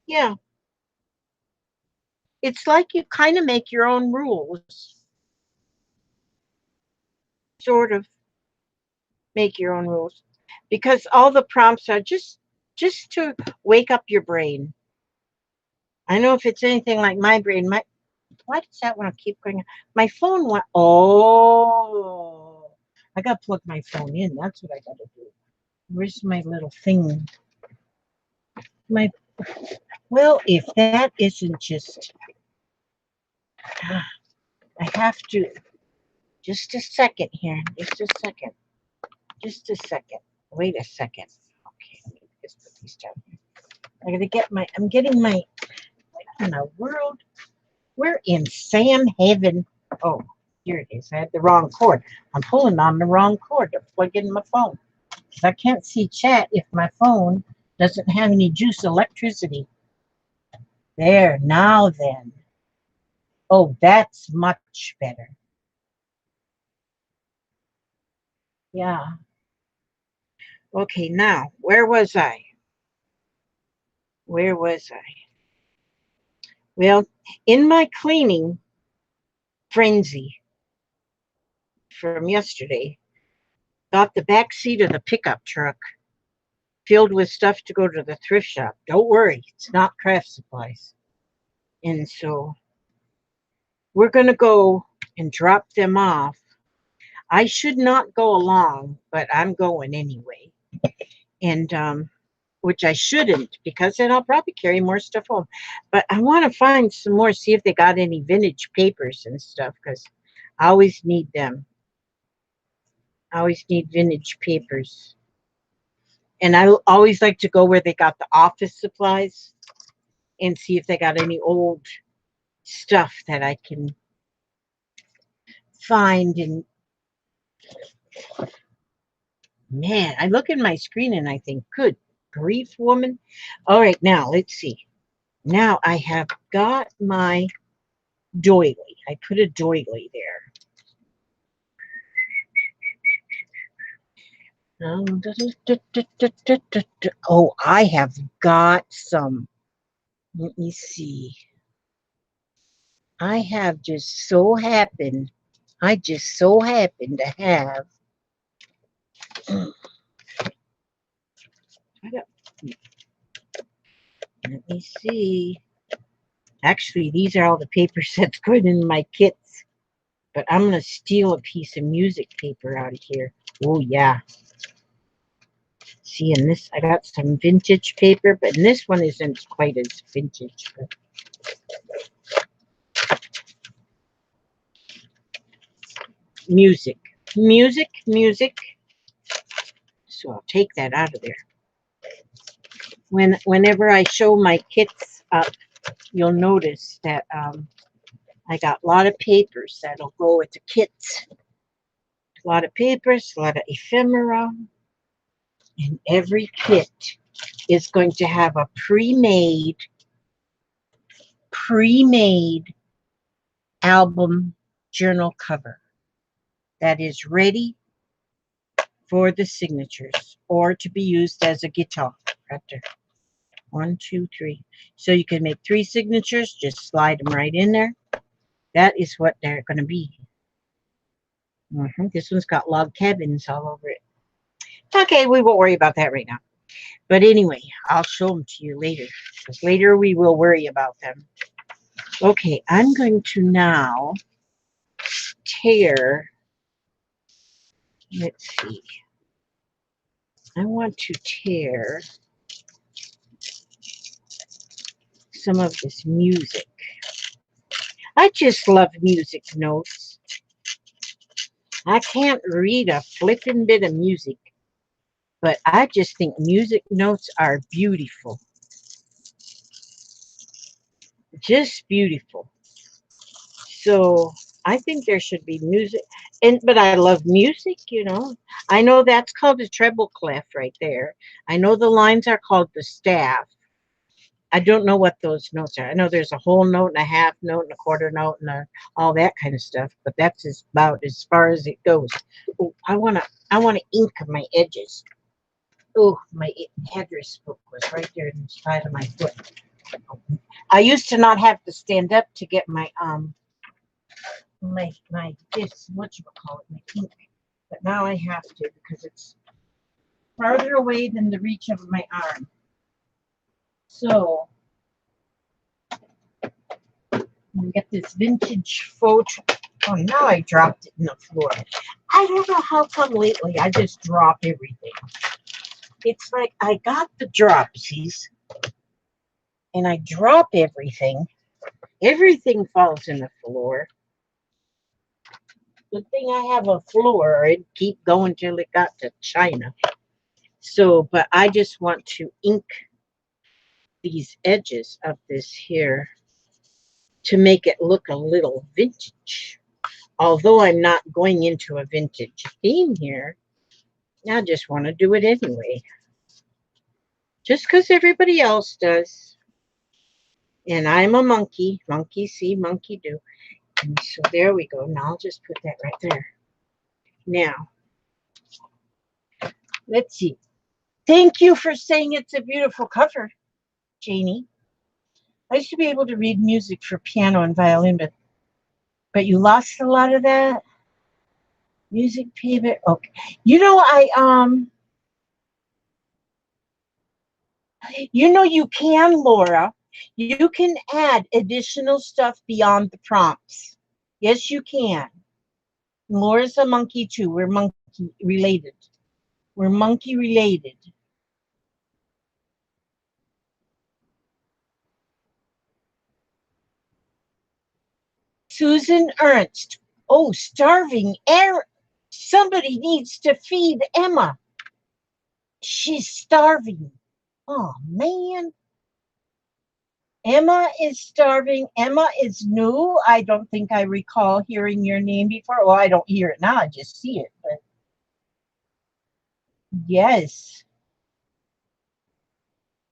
Yeah. It's like you kind of make your own rules. Sort of make your own rules. Because all the prompts are just to wake up your brain. I know if it's anything like my brain, why does that one keep going? My phone went, oh, I got to plug my phone in. That's what I got to do. Where's my little thing? Well, if that isn't just, I have to, just a second here, just a second, just a second. Wait a second. Okay, let me just put these down here. I gotta get my, I'm getting my, what in the world? We're in Sam heaven. Oh, here it is. I had the wrong cord. I'm pulling on the wrong cord to plug in my phone. Because I can't see chat if my phone doesn't have any juice electricity. There, now then. Oh, that's much better. Yeah. Okay, now, where was I? Where was I? Well, in my cleaning frenzy from yesterday, got the back seat of the pickup truck filled with stuff to go to the thrift shop. Don't worry, it's not craft supplies. And so we're going to go and drop them off. I should not go along, but I'm going anyway. And which I shouldn't, because then I'll probably carry more stuff home. But I want to find some more, see if they got any vintage papers and stuff, because I always need them. I always need vintage papers. And I always like to go where they got the office supplies and see if they got any old stuff that I can find. And man, I look at my screen and I think, good grief, woman. All right, now let's see. Now I have got my doily. I put a doily there. Oh, I have got some. Let me see. I have just so happened. I just so happen to have. Let me see. Actually, these are all the papers that's going in my kits. But I'm going to steal a piece of music paper out of here. Oh, yeah. See, in this, I got some vintage paper, but this one isn't quite as vintage. But music. Music, music. So I'll take that out of there. Whenever I show my kits up, you'll notice that I got a lot of papers that'll go with the kits. A lot of papers, a lot of ephemera. And every kit is going to have a pre-made album journal cover that is ready for the signatures or to be used as a guitar. Right there. 1, 2, 3. So you can make 3 signatures, just slide them right in there. That is what they're going to be. This one's got log cabins all over it. Okay, we won't worry about that right now. But anyway, I'll show them to you later, because later we will worry about them. Okay, I'm going to now tear, let's see. I want to tear some of this music. I just love music notes. I can't read a flipping bit of music, but I just think music notes are beautiful. Just beautiful. So I think there should be music, but I love music, you know. I know that's called a treble clef right there. I know the lines are called the staff. I don't know what those notes are. I know there's a whole note and a half note and a quarter note and all that kind of stuff, but that's about as far as it goes. Oh, I wanna ink my edges. Oh, my address book was right there inside of my foot. I used to not have to stand up to get my this, what you call it, my ink, but now I have to because it's farther away than the reach of my arm. So I get this vintage photo. Oh, now I dropped it in the floor. I don't know how come lately I just drop everything. It's like I got the dropsies and I drop everything. Everything falls in the floor. Good thing I have a floor. It'd keep going till it got to China. So, but I just want to ink these edges of this here to make it look a little vintage. Although I'm not going into a vintage theme here, I just want to do it anyway. Just because everybody else does. And I'm a monkey. Monkey see, monkey do. And so there we go. Now I'll just put that right there. Now, let's see. Thank you for saying it's a beautiful cover, Janie. I used to be able to read music for piano and violin, but you lost a lot of that. Music payment. Okay. You know, you can, Laura. You can add additional stuff beyond the prompts. Yes, you can. Laura's a monkey too. We're monkey related. We're monkey related. Susan Ernst. Oh, starving air. Somebody needs to feed Emma. She's starving. Oh, man. Emma is starving. Emma is new. I don't think I recall hearing your name before. Well, I don't hear it now. I just see it. But yes.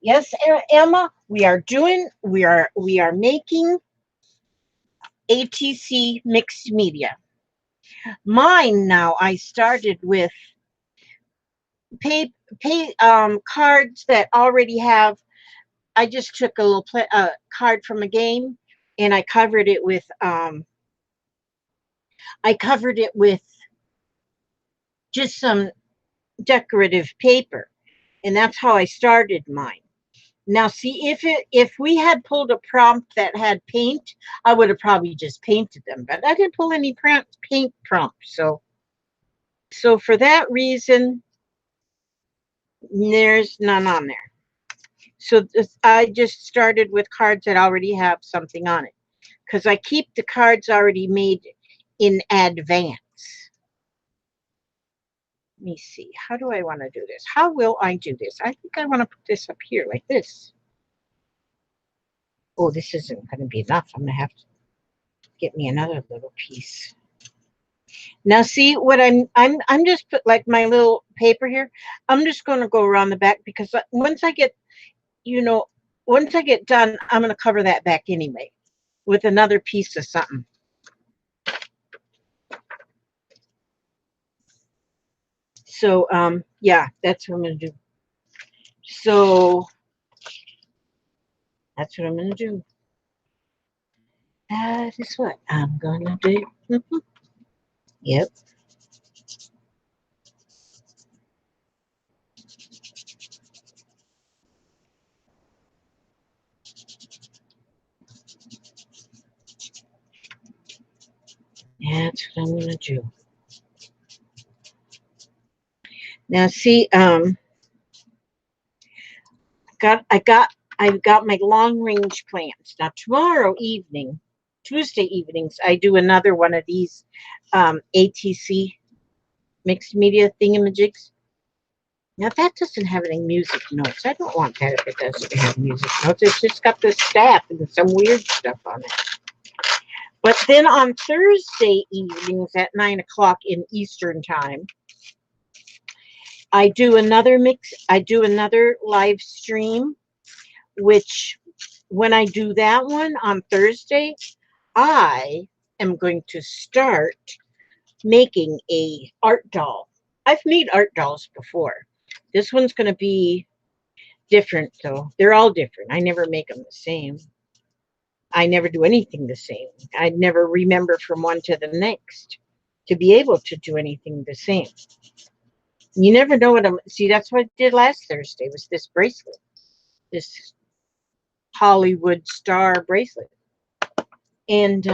Yes, Emma, we are making ATC mixed media. Mine now, I started with cards that already have. I just took a little card from a game, and I covered it with just some decorative paper, and that's how I started mine. Now, see, if we had pulled a prompt that had paint, I would have probably just painted them, but I didn't pull any paint prompts. So for that reason, there's none on there. So I just started with cards that already have something on it, because I keep the cards already made in advance. Let me see. How do I want to do this? How will I do this? I think I want to put this up here like this. Oh, this isn't going to be enough. I'm going to have to get me another little piece. Now, see what I'm just put like my little paper here. I'm just going to go around the back because once I get done, I'm going to cover that back anyway with another piece of something. So, yeah, that's what I'm going to do. So that's what I'm going to do. That is what I'm going to do. Yep. That's what I'm going to do. Now, see, I've got my long range plans. Now tomorrow evening, Tuesday evenings, I do another one of these ATC mixed media thingamajigs. Now that doesn't have any music notes. I don't want that if it doesn't have music notes. It's just got the staff and some weird stuff on it. But then on Thursday evenings at 9 o'clock in Eastern time, I do another live stream, which when I do that one on Thursday, I am going to start making a art doll. I've made art dolls before. This one's going to be different, though. They're all different. I never make them the same. I never do anything the same. I never remember from one to the next to be able to do anything the same. You never know what I'm. See, that's what I did last Thursday. Was this bracelet, this Hollywood star bracelet, and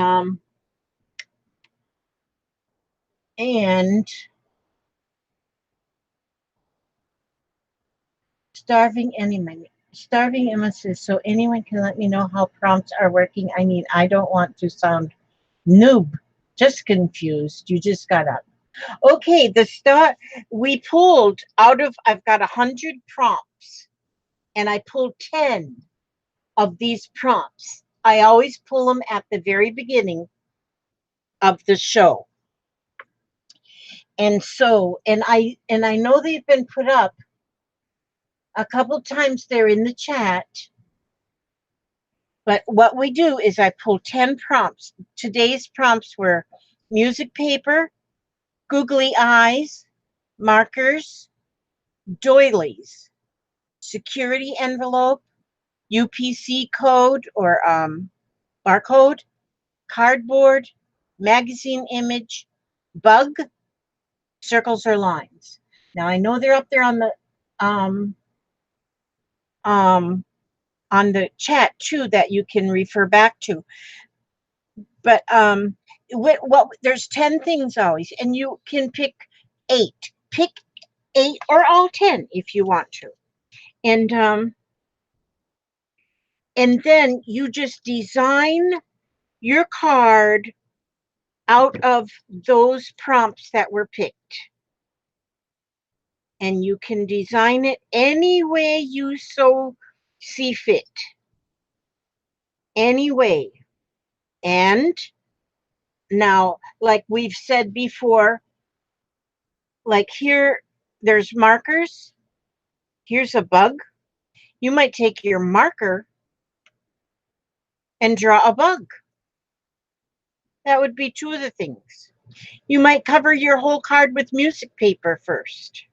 starving Emma says, so anyone can let me know how prompts are working. I mean, I don't want to sound noob Just confused. You just got up. Okay, the start we pulled out of, I've got 100 prompts, and I pulled 10 of these prompts. I always pull them at the very beginning of the show. And so, and I know they've been put up a couple times there in the chat. But what we do is I pull 10 prompts. Today's prompts were music paper, googly eyes, markers, doilies, security envelope, UPC code or barcode, cardboard, magazine image, bug, circles or lines. Now I know they're up there um, um, on the chat too that you can refer back to. But there's 10 things always, and you can pick 8. Pick 8 or all 10 if you want to. And then you just design your card out of those prompts that were picked. And you can design it any way you so see fit. Any way. And now, like we've said before, like here, there's markers. Here's a bug. You might take your marker and draw a bug. That would be 2 of the things. You might cover your whole card with music paper first.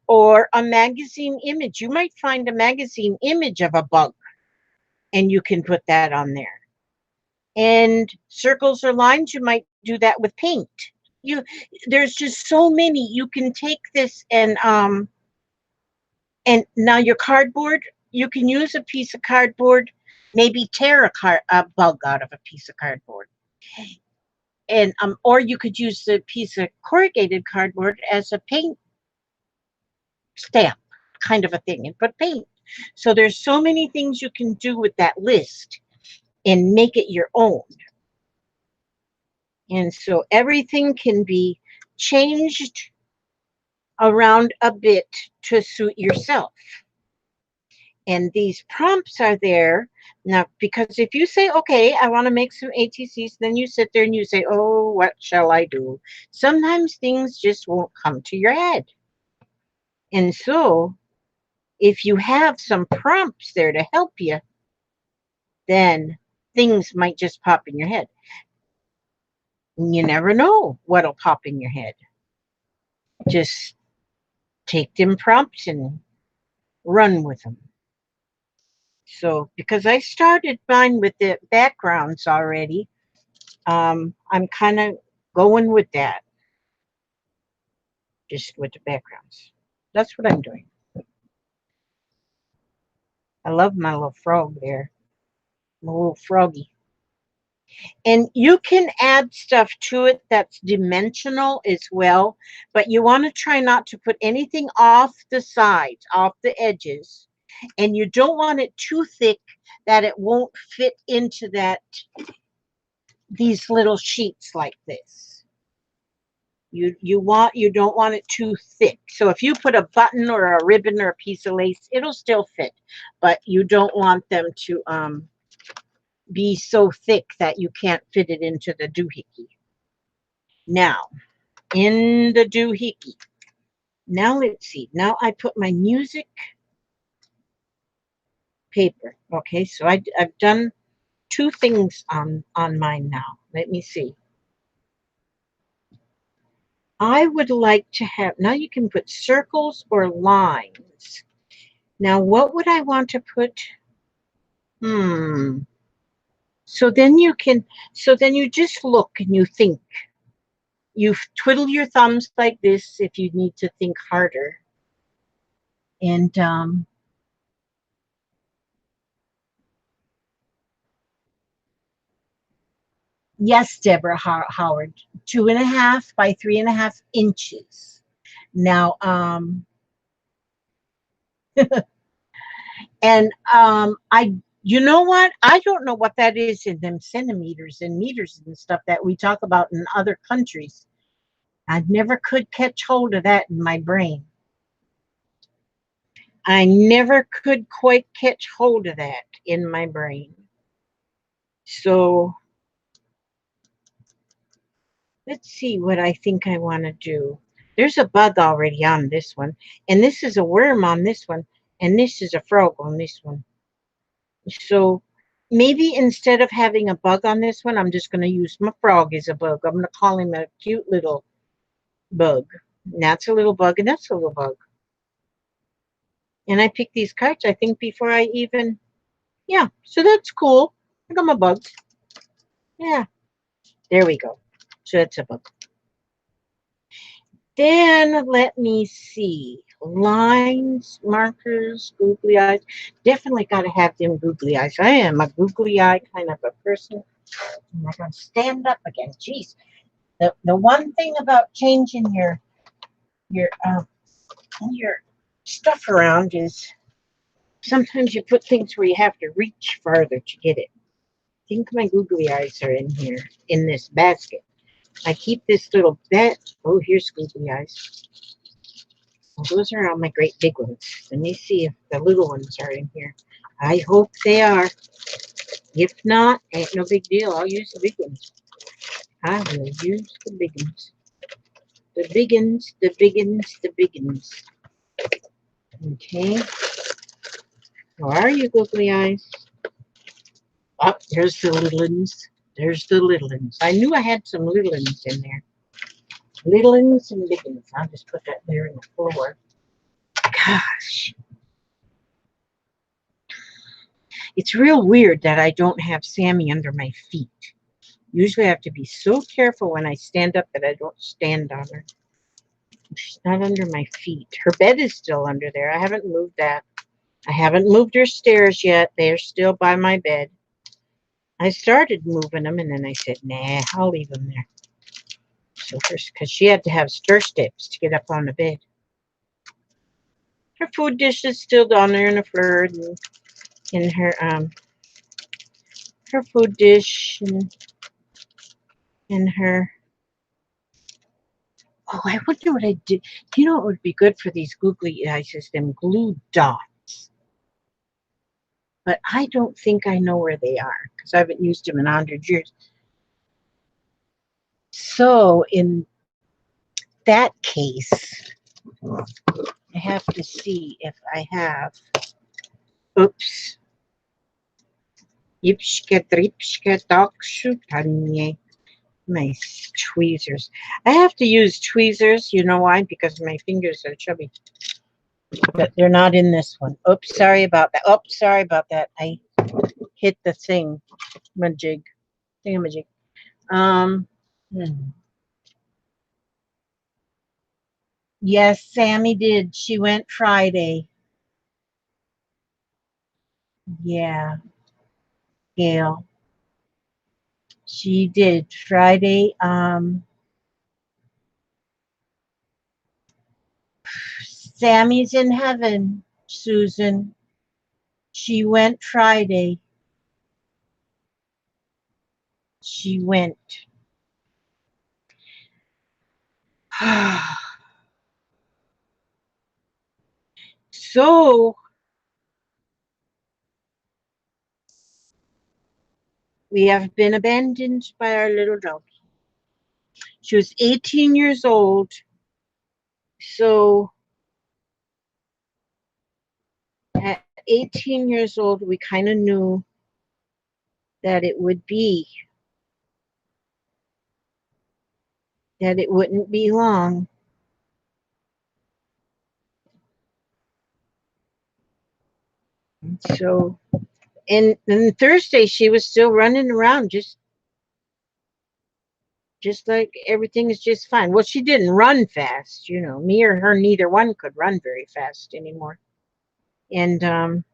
Or a magazine image. You might find a magazine image of a bug, and you can put that on there. And circles or lines, you might do that with paint. There's just so many. You can take this and now your cardboard, you can use a piece of cardboard, maybe tear a bug out of a piece of cardboard. And or you could use the piece of corrugated cardboard as a paint stamp kind of a thing and put paint. So there's so many things you can do with that list and make it your own. And so everything can be changed around a bit to suit yourself. And these prompts are there now, because if you say, okay, I want to make some ATCs, then you sit there and you say, oh, what shall I do? Sometimes things just won't come to your head. And so if you have some prompts there to help you, then things might just pop in your head. And you never know what'll pop in your head. Just take them prompts and run with them. So, because I started mine with the backgrounds already, I'm kind of going with that. Just with the backgrounds. That's what I'm doing. I love my little frog there. My little froggy. And you can add stuff to it that's dimensional as well, but you want to try not to put anything off the sides, off the edges. And you don't want it too thick that it won't fit into these little sheets like this. You don't want it too thick. So if you put a button or a ribbon or a piece of lace, it'll still fit, but you don't want them to be so thick that you can't fit it into the doohickey. Now, in the doohickey, now let's see. Now I put my music paper. Okay, so I've done 2 things on mine now. Let me see. I would like to have, now you can put circles or lines. Now, what would I want to put? So then you just look and you think. You twiddle your thumbs like this if you need to think harder. And yes, Deborah Howard, 2.5 by 3.5 inches. Now, and You know what? I don't know what that is in them centimeters and meters and stuff that we talk about in other countries. I never could catch hold of that in my brain. I never could quite catch hold of that in my brain. So let's see what I think I want to do. There's a bug already on this one, and this is a worm on this one, and this is a frog on this one. So maybe instead of having a bug on this one, I'm just going to use my frog as a bug. I'm going to call him a cute little bug. And that's a little bug, and that's a little bug. And I picked these cards, I think, before I even, yeah, so that's cool. I got my bugs. Yeah, there we go. So that's a bug. Then let me see. Lines, markers, googly eyes. Definitely got to have them googly eyes. I am a googly eye kind of a person. I'm not going to stand up again. Jeez. The one thing about changing your your stuff around is sometimes you put things where you have to reach farther to get it. I think my googly eyes are in here in this basket. I keep this little bit. Oh, here's googly eyes. Well, those are all my great big ones. Let me see if the little ones are in here. I hope they are. If not, ain't no big deal. I'll use the big ones. I will use the big ones. The big ones, the big ones, the big ones. Okay. Where are you, googly eyes? Oh, there's the little ones. There's the little ones. I knew I had some little ones in there. Little ones and big ones. I'll just put that there in the floor. Gosh. It's real weird that I don't have Sammy under my feet. Usually I have to be so careful when I stand up that I don't stand on her. She's not under my feet. Her bed is still under there. I haven't moved that. I haven't moved her stairs yet. They're still by my bed. I started moving them, and then I said, nah, I'll leave them there. So first, because she had to have stir steps to get up on the bed. Her food dish is still down there in the floor, and in her food dish and her. Oh, I wonder what I did. You know what would be good for these googly eyes is them glue dots. But I don't think I know where they are because I haven't used them in 100 years. So in that case, I have to see if I have. Oops. Yipshka dripshka dokshutanye. My tweezers. I have to use tweezers. You know why? Because my fingers are chubby. But they're not in this one. Oops, sorry about that. Oops, sorry about that. I hit the thing. Majig. Thingamajig. Um, hmm. Yes, Sammy did. She went Friday. Yeah, Gail. She did Friday. Sammy's in heaven, Susan. She went Friday. She went. So we have been abandoned by our little dog. She was 18 years old. So at 18 years old, we kind of knew that it would be, that it wouldn't be long. So, and then Thursday, she was still running around just like everything is just fine. Well, she didn't run fast, you know. Me or her, neither one could run very fast anymore. And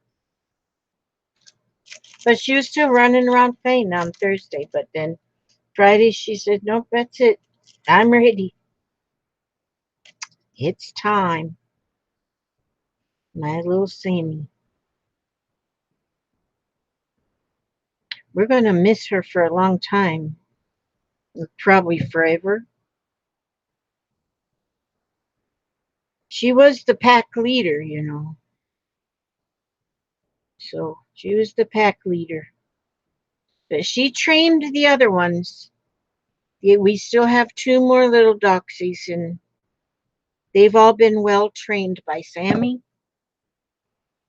but she was still running around fine on Thursday. But then Friday, she said, "Nope, that's it. I'm ready. It's time." My little Sammy. We're going to miss her for a long time, probably forever. She was the pack leader, you know. So she was the pack leader. But she trained the other ones. Yeah, we still have two more little doxies, and they've all been well trained by Sammy.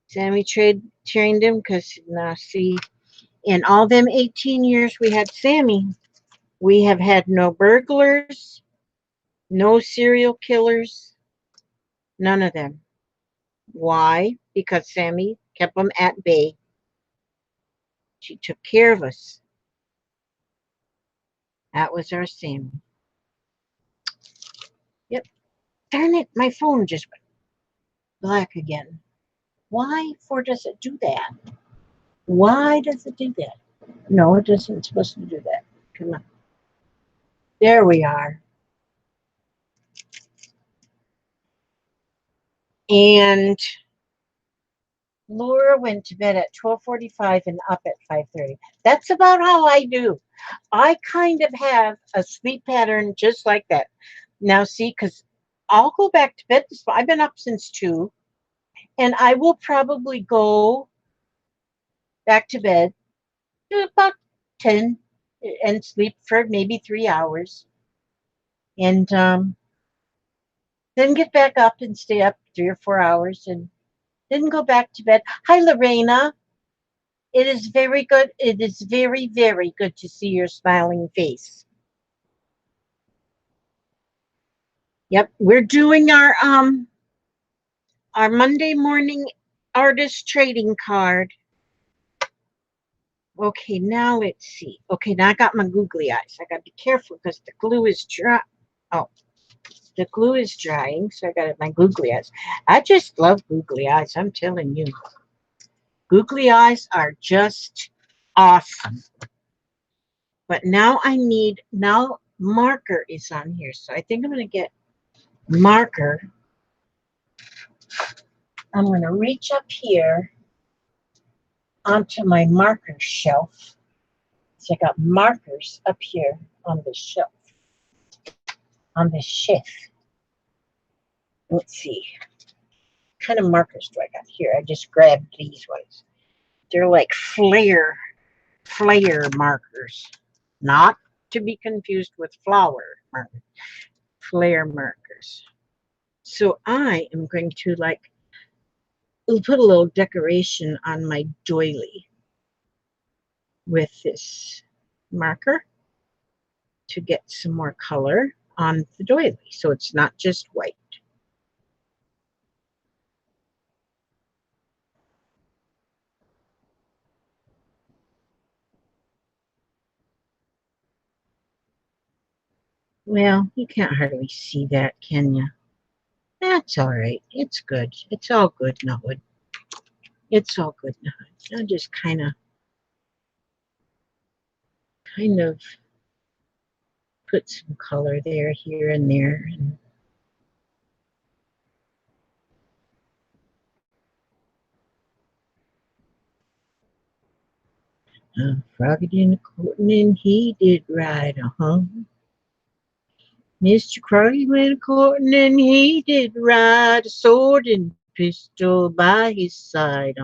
Sammy trained them because, now see, in all them 18 years we had Sammy, we have had no burglars, no serial killers, none of them. Why? Because Sammy kept them at bay. She took care of us. That was our Sammy. Yep. Darn it, my phone just went black again. Why for does it do that? Why does it do that? No, it doesn't. It's supposed to do that. Come on. There we are. And Laura went to bed at 12:45 and up at 5:30. That's about how I do. I kind of have a sleep pattern just like that. Now, see, because I'll go back to bed. I've been up since 2, and I will probably go back to bed to about 10 and sleep for maybe 3 hours. And then get back up and stay up 3 or 4 hours and then go back to bed. Hi, Lorena. It is very good. It is very, very good to see your smiling face. Yep, we're doing our Monday morning artist trading card. Okay, now let's see. Okay, now I got my googly eyes. I gotta be careful because the glue is dry. Oh, the glue is drying, so I got my googly eyes. I just love googly eyes, I'm telling you. Googly eyes are just awesome. But now now marker is on here. So I think I'm going to get marker. I'm going to reach up here onto my marker shelf. So I got markers up here on the shelf, on the shelf. Let's see. What kind of markers do I got here? I just grabbed these ones. They're like flare markers. Not to be confused with flower markers. Flare markers. So I am going to put a little decoration on my doily with this marker to get some more color on the doily so it's not just white. Well, you can't hardly see that, can you? That's all right. It's good. It's all good now. It's all good now. I'll just kind of put some color there, here, and there. Froggy in the courting and he did ride, Mr. Croggy went courting and he did ride a sword and pistol by his side,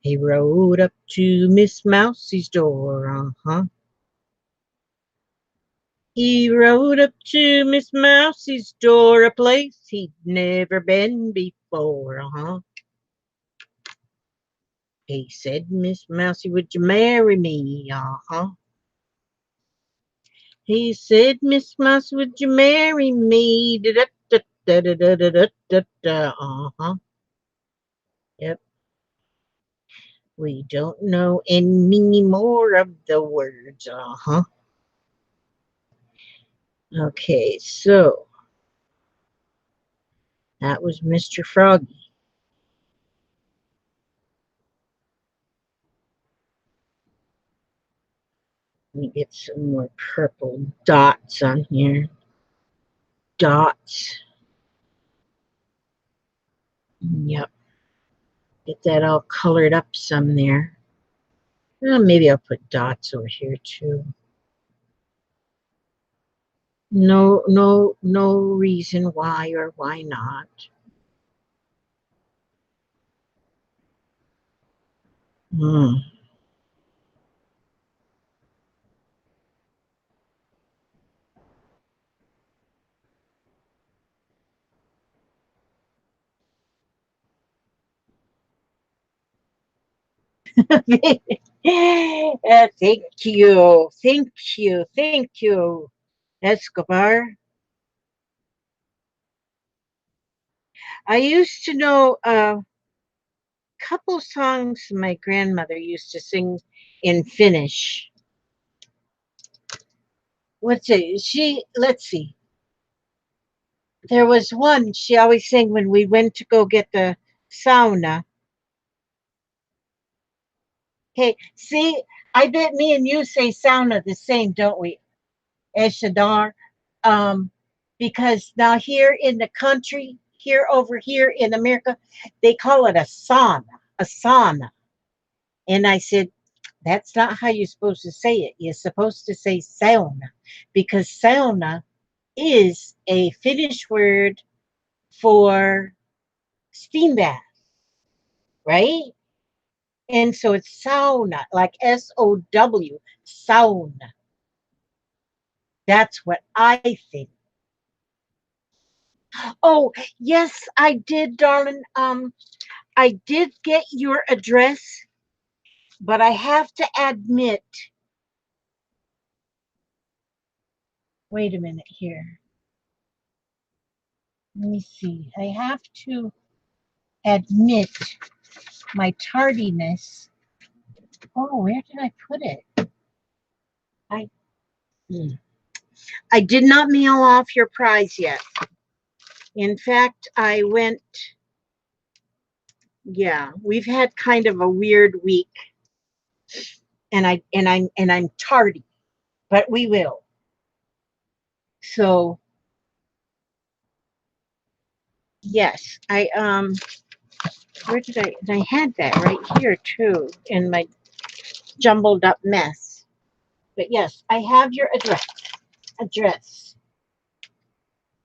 He rode up to Miss Mousie's door, He rode up to Miss Mousie's door, a place he'd never been before, He said, Miss Mousie, would you marry me, He said, Miss Mouse, would you marry me? Yep. We don't know any more of the words, Okay, so that was Mr. Froggy. Let me get some more purple dots on here. Dots. Yep. Get that all colored up some there. Maybe I'll put dots over here too. No reason why or why not. Hmm. Thank you. Thank you. Thank you, Escobar. I used to know a couple songs my grandmother used to sing in Finnish. What's it? Let's see. There was one she always sang when we went to go get the sauna. Hey, see, I bet me and you say sauna the same, don't we? Eshadar. Um, because now here in the country, here over here in America, they call it a sauna, a sauna. And I said, that's not how you're supposed to say it. You're supposed to say sauna because sauna is a Finnish word for steam bath, right? And so it's sauna, like SOW, sauna. That's what I think. Oh, yes, I did, darling. I did get your address, but I have to admit, wait a minute here. Let me see. I have to admit my tardiness. Oh, where did I put it? I hmm. I did not mail off your prize yet. In fact, I went, yeah, we've had kind of a weird week and I'm tardy, but we will. So, yes, I had that right here too in my jumbled up mess. But yes, I have your address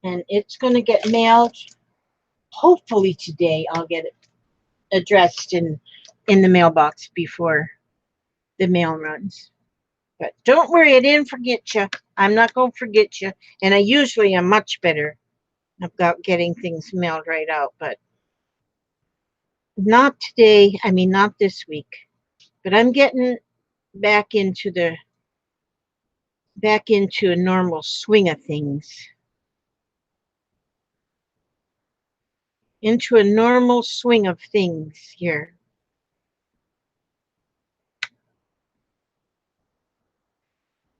and it's going to get mailed. Hopefully today I'll get it addressed in the mailbox before the mail runs. But don't worry, I didn't forget you. I'm not going to forget you. And I usually am much better about getting things mailed right out, but not today. I mean, not this week. But I'm getting back into the back into a normal swing of things. Into a normal swing of things here.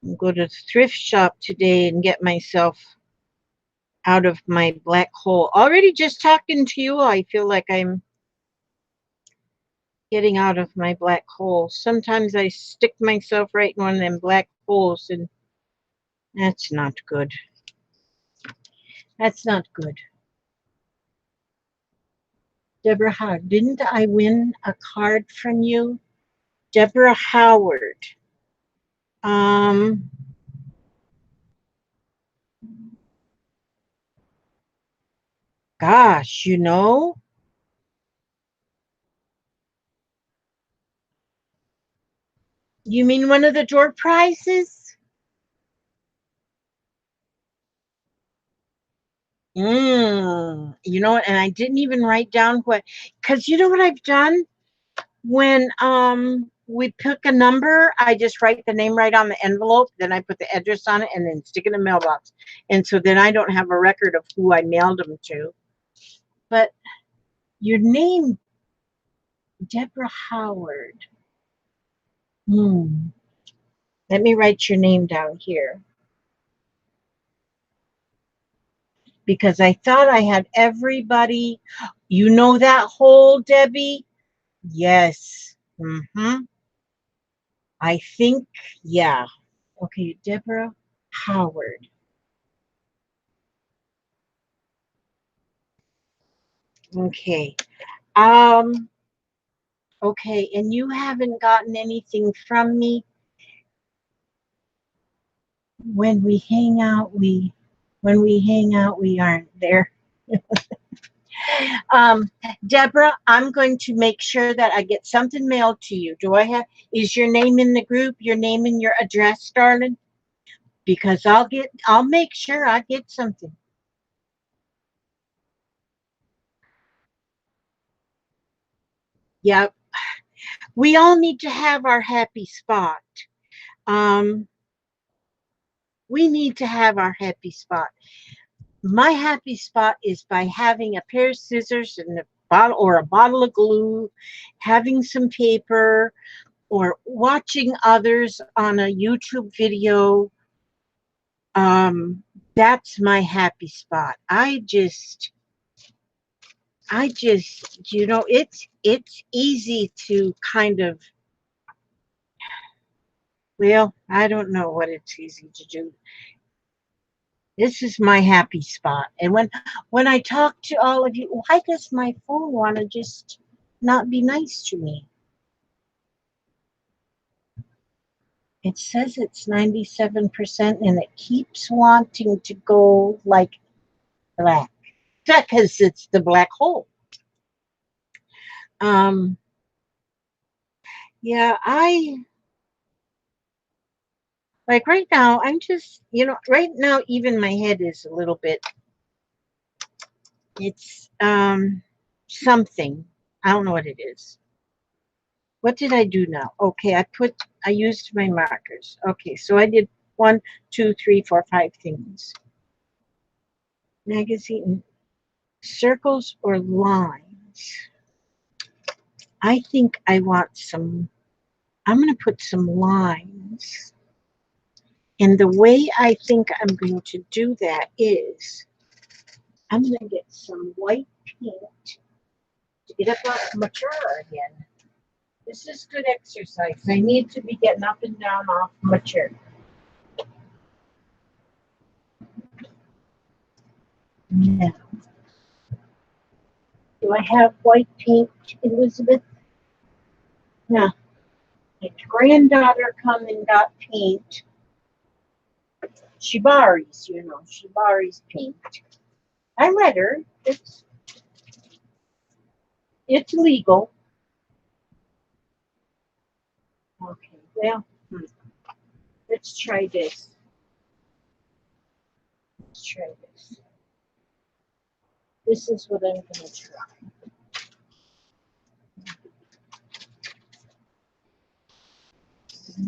I'll go to the thrift shop today and get myself out of my black hole. Already just talking to you, I feel like I'm getting out of my black hole. Sometimes I stick myself right in one of them black holes, and that's not good. That's not good. Deborah Howard, didn't I win a card from you? Deborah Howard. Um, gosh, you mean one of the door prizes? And I didn't even write down what, because you know what I've done? When we pick a number, I just write the name right on the envelope, then I put the address on it and then stick it in the mailbox. And so then I don't have a record of who I mailed them to. But your name, Deborah Howard. Hmm. Let me write your name down here because I thought I had everybody. You know that hole, Debbie? Yes. Mm-hmm. I think, yeah. Okay, Deborah Howard. Okay. Um, Okay, and you haven't gotten anything from me. When we hang out, we aren't there. Um, Deborah, I'm going to make sure that I get something mailed to you. Is your name in the group, your name and your address, darling? Because I'll make sure I get something. Yeah, we all need to have our happy spot. Um, we need to have our happy spot. My happy spot is by having a pair of scissors and a bottle of glue, having some paper, or watching others on a YouTube video. Um, that's my happy spot. It's easy to kind of, well, I don't know what it's easy to do. This is my happy spot. And when I talk to all of you, why does my phone want to just not be nice to me? It says it's 97% and it keeps wanting to go like black. Because it's the black hole. Um, yeah, I like right now, I'm just, right now, even my head is a little bit, it's something. I don't know what it is. What did I do now? Okay, I used my markers. Okay, so I did 1, 2, 3, 4, 5 things. Magazine, circles or lines. I think I'm going to put some lines. And the way I think I'm going to do that is I'm going to get some white paint to get up off my chair again. This is good exercise. I need to be getting up and down off my chair. Now, do I have white paint, Elizabeth? No. My granddaughter come and got paint. She borrows paint. I let her. It's legal. Okay, well, let's try this. Let's try this. This is what I'm going to try.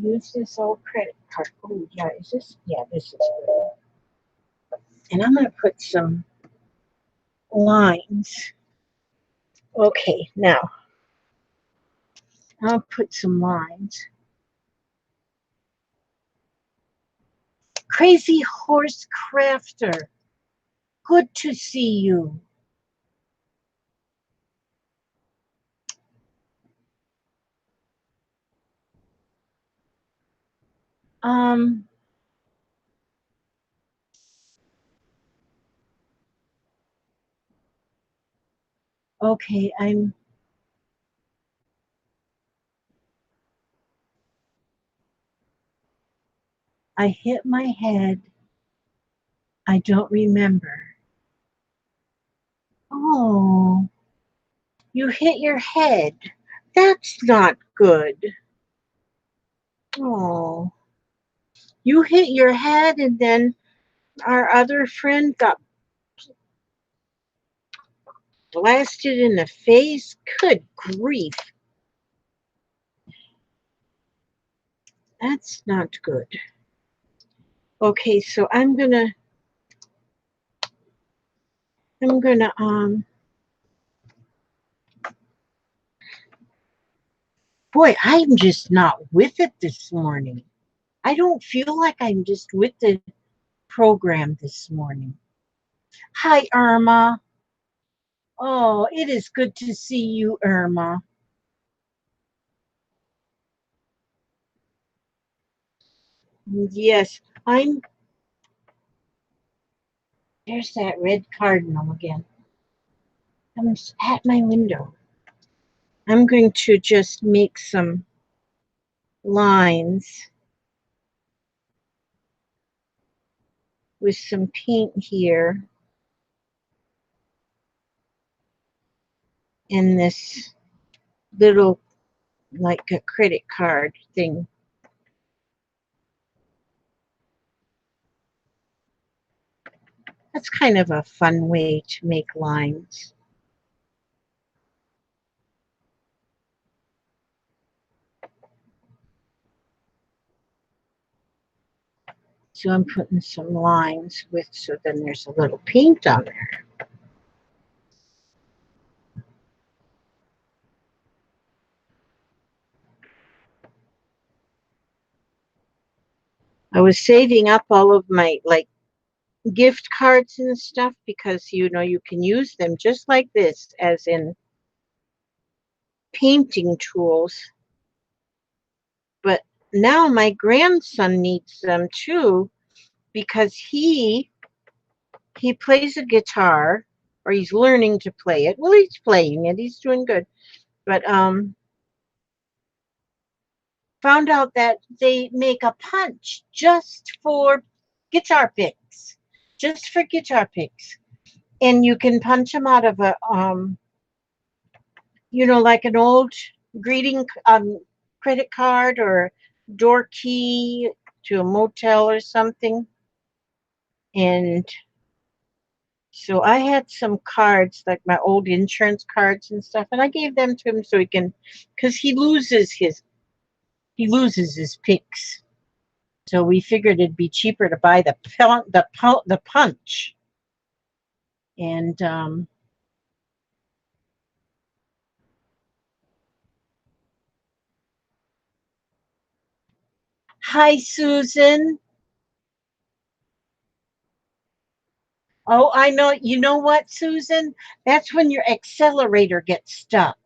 Use this old credit card. Oh, yeah, is this? Yeah, this is good. And I'm going to put some lines. Okay, now I'll put some lines. Crazy Horse Crafter, good to see you. Um, okay, I hit my head. I don't remember. Oh, you hit your head. That's not good. Oh, you hit your head and then our other friend got blasted in the face. Good grief. That's not good. Okay, so I'm gonna boy, I'm just not with it this morning. I don't feel like I'm just with the program this morning. Hi, Irma. Oh, it is good to see you, Irma. Yes, there's that red cardinal again. I'm at my window. I'm going to just make some lines with some paint here in this little, like a credit card thing. That's kind of a fun way to make lines. So I'm putting some lines with, so then there's a little paint on there. I was saving up all of my like gift cards and stuff because you know you can use them just like this as in painting tools. But now my grandson needs them too because he plays a guitar, or he's learning to play it. Well, he's playing it. He's doing good. But found out that they make a punch just for guitar picks. Just for guitar picks. And you can punch them out of a you know, like an old greeting credit card or door key to a motel or something. And so I had some cards, like my old insurance cards and stuff, and I gave them to him so he can, because he loses his picks. So we figured it'd be cheaper to buy the punch. And hi, Susan. Oh, I know. You know what, Susan? That's when your accelerator gets stuck.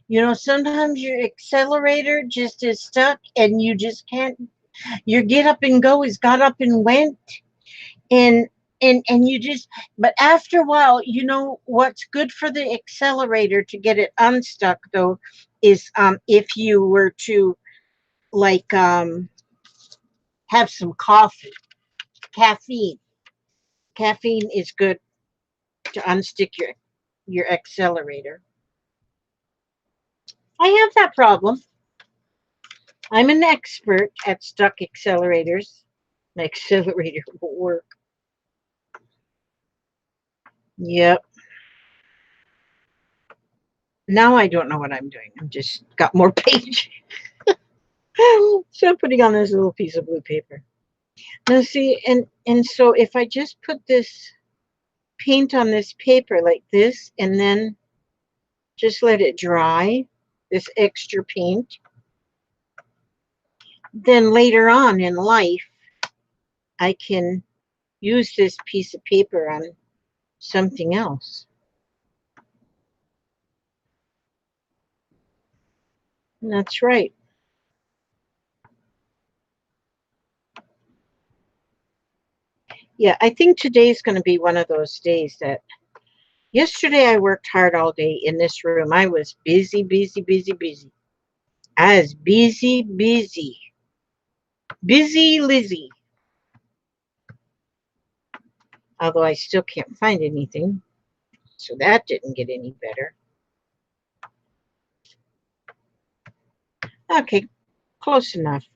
You know, sometimes your accelerator just is stuck and you just can't, your get up and go is got up and went. And and you just, but after a while, you know what's good for the accelerator to get it unstuck though is if you were to like have some coffee. Caffeine is good to unstick your accelerator. I have that problem. I'm an expert at stuck accelerators. My accelerator will work. Yep. Now I don't know what I'm doing. I'm just got more page. So I'm putting on this little piece of blue paper. Now see, and so if I just put this paint on this paper like this and then just let it dry, this extra paint, then later on in life I can use this piece of paper on something else. And that's right. Yeah, I think today's going to be one of those days that yesterday I worked hard all day in this room. I was busy, busy, busy, busy. I was busy, busy. Busy Lizzie. Although I still can't find anything. So that didn't get any better. Okay, close enough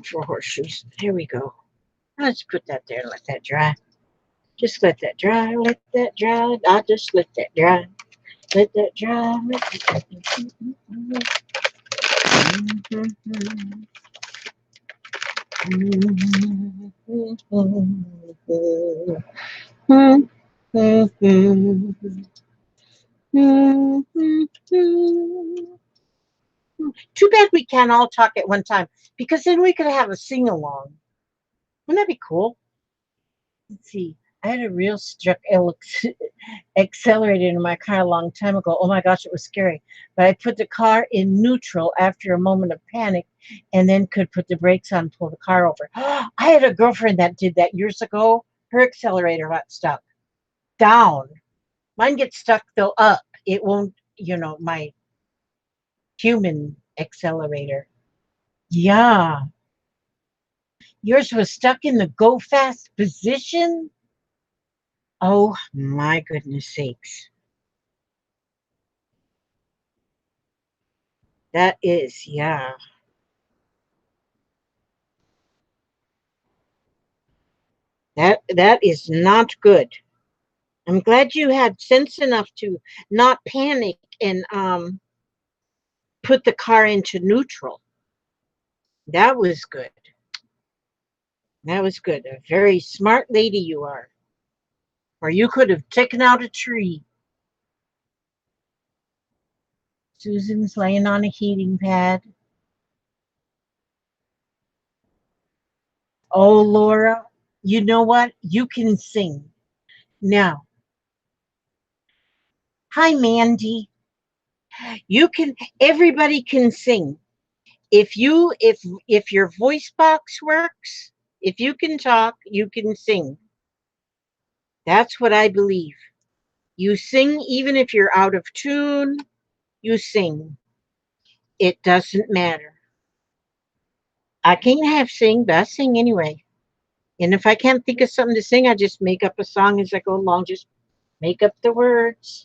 for horseshoes. Here we go. Let's put that there and let that dry. Just let that dry, let that dry. I just let that dry. Let that dry. Let that dry. Too bad we can't all talk at one time because then we could have a sing along. Wouldn't that be cool? Let's see. I had a real struck accelerator in my car a long time ago. Oh my gosh, it was scary. But I put the car in neutral after a moment of panic and then could put the brakes on and pull the car over. I had a girlfriend that did that years ago. Her accelerator got stuck down. Mine gets stuck though up. It won't, my human accelerator. Yeah. Yours was stuck in the go fast position? Oh my goodness sakes. That is, yeah. That is not good. I'm glad you had sense enough to not panic and put the car into neutral. That was good. That was good. A very smart lady you are. Or you could have taken out a tree. Susan's laying on a heating pad. Oh, Laura, you know what? You can sing. Now, hi, Mandy. You can, everybody can sing. If your voice box works, if you can talk, you can sing. That's what I believe. You sing even if you're out of tune, you sing. It doesn't matter. I can't have sing, but I sing anyway. And if I can't think of something to sing, I just make up a song as I go along. Just make up the words.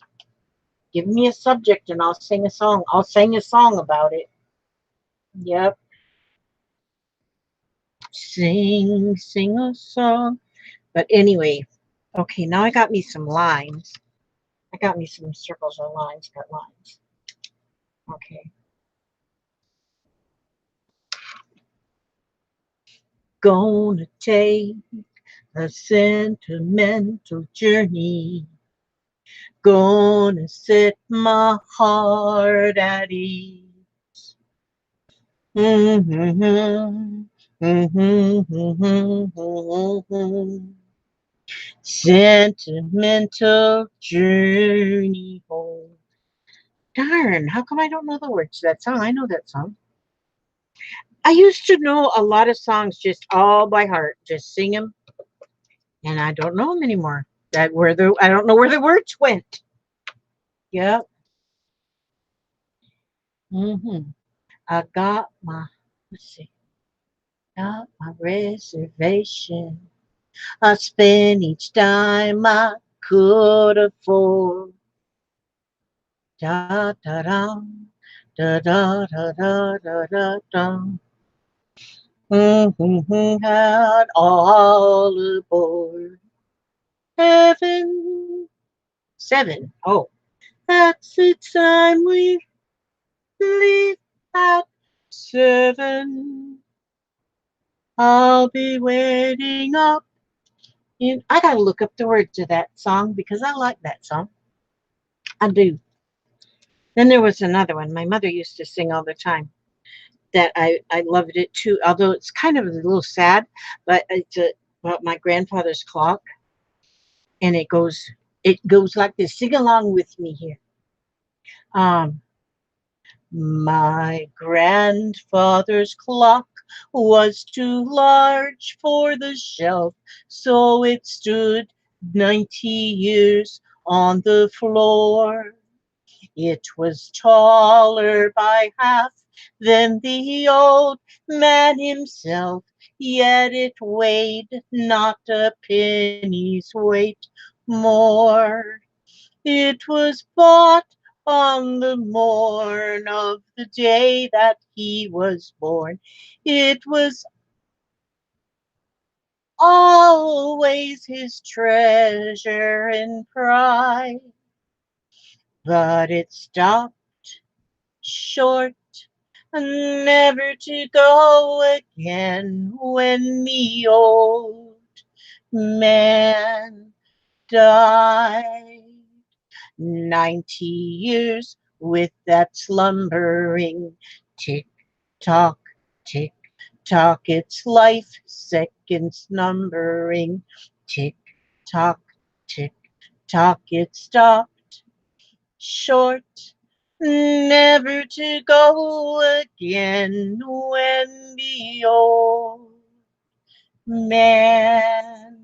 Give me a subject and I'll sing a song. I'll sing a song about it. Yep. Sing a song. But anyway, okay, now I got me some lines. I got me some circles or lines, got lines. Okay. Gonna take a sentimental journey. Gonna set my heart at ease. Mm-hmm. Mm-hmm. Sentimental journey home. Darn, how come I don't know the words to that song? I know that song. I used to know a lot of songs just all by heart, just sing them, and I don't know them anymore. I don't know where the words went. Yep. Mm-hmm. I got my, let's see, got my reservation. I spent each dime I could afford. Da da da da da da da da da da. Mm-hmm. Had all aboard. Heaven. Seven. Oh, that's the time we leave at 7. I'll be waiting up. I gotta look up the words of that song because I like that song. I do. Then there was another one my mother used to sing all the time that I loved it too, although it's kind of a little sad, but it's about my grandfather's clock, and it goes like this. Sing along with me here. Um, My grandfather's clock was too large for the shelf, so it stood 90 years on the floor. It was taller by half than the old man himself, yet it weighed not a penny's weight more. It was bought on the morn of the day that he was born. It was always his treasure and pride, but it stopped short, never to go again when the old man died. 90 years with that slumbering tick tock, tick tock, its life seconds numbering. Tick tock, tick tock, it stopped short, never to go again when the old man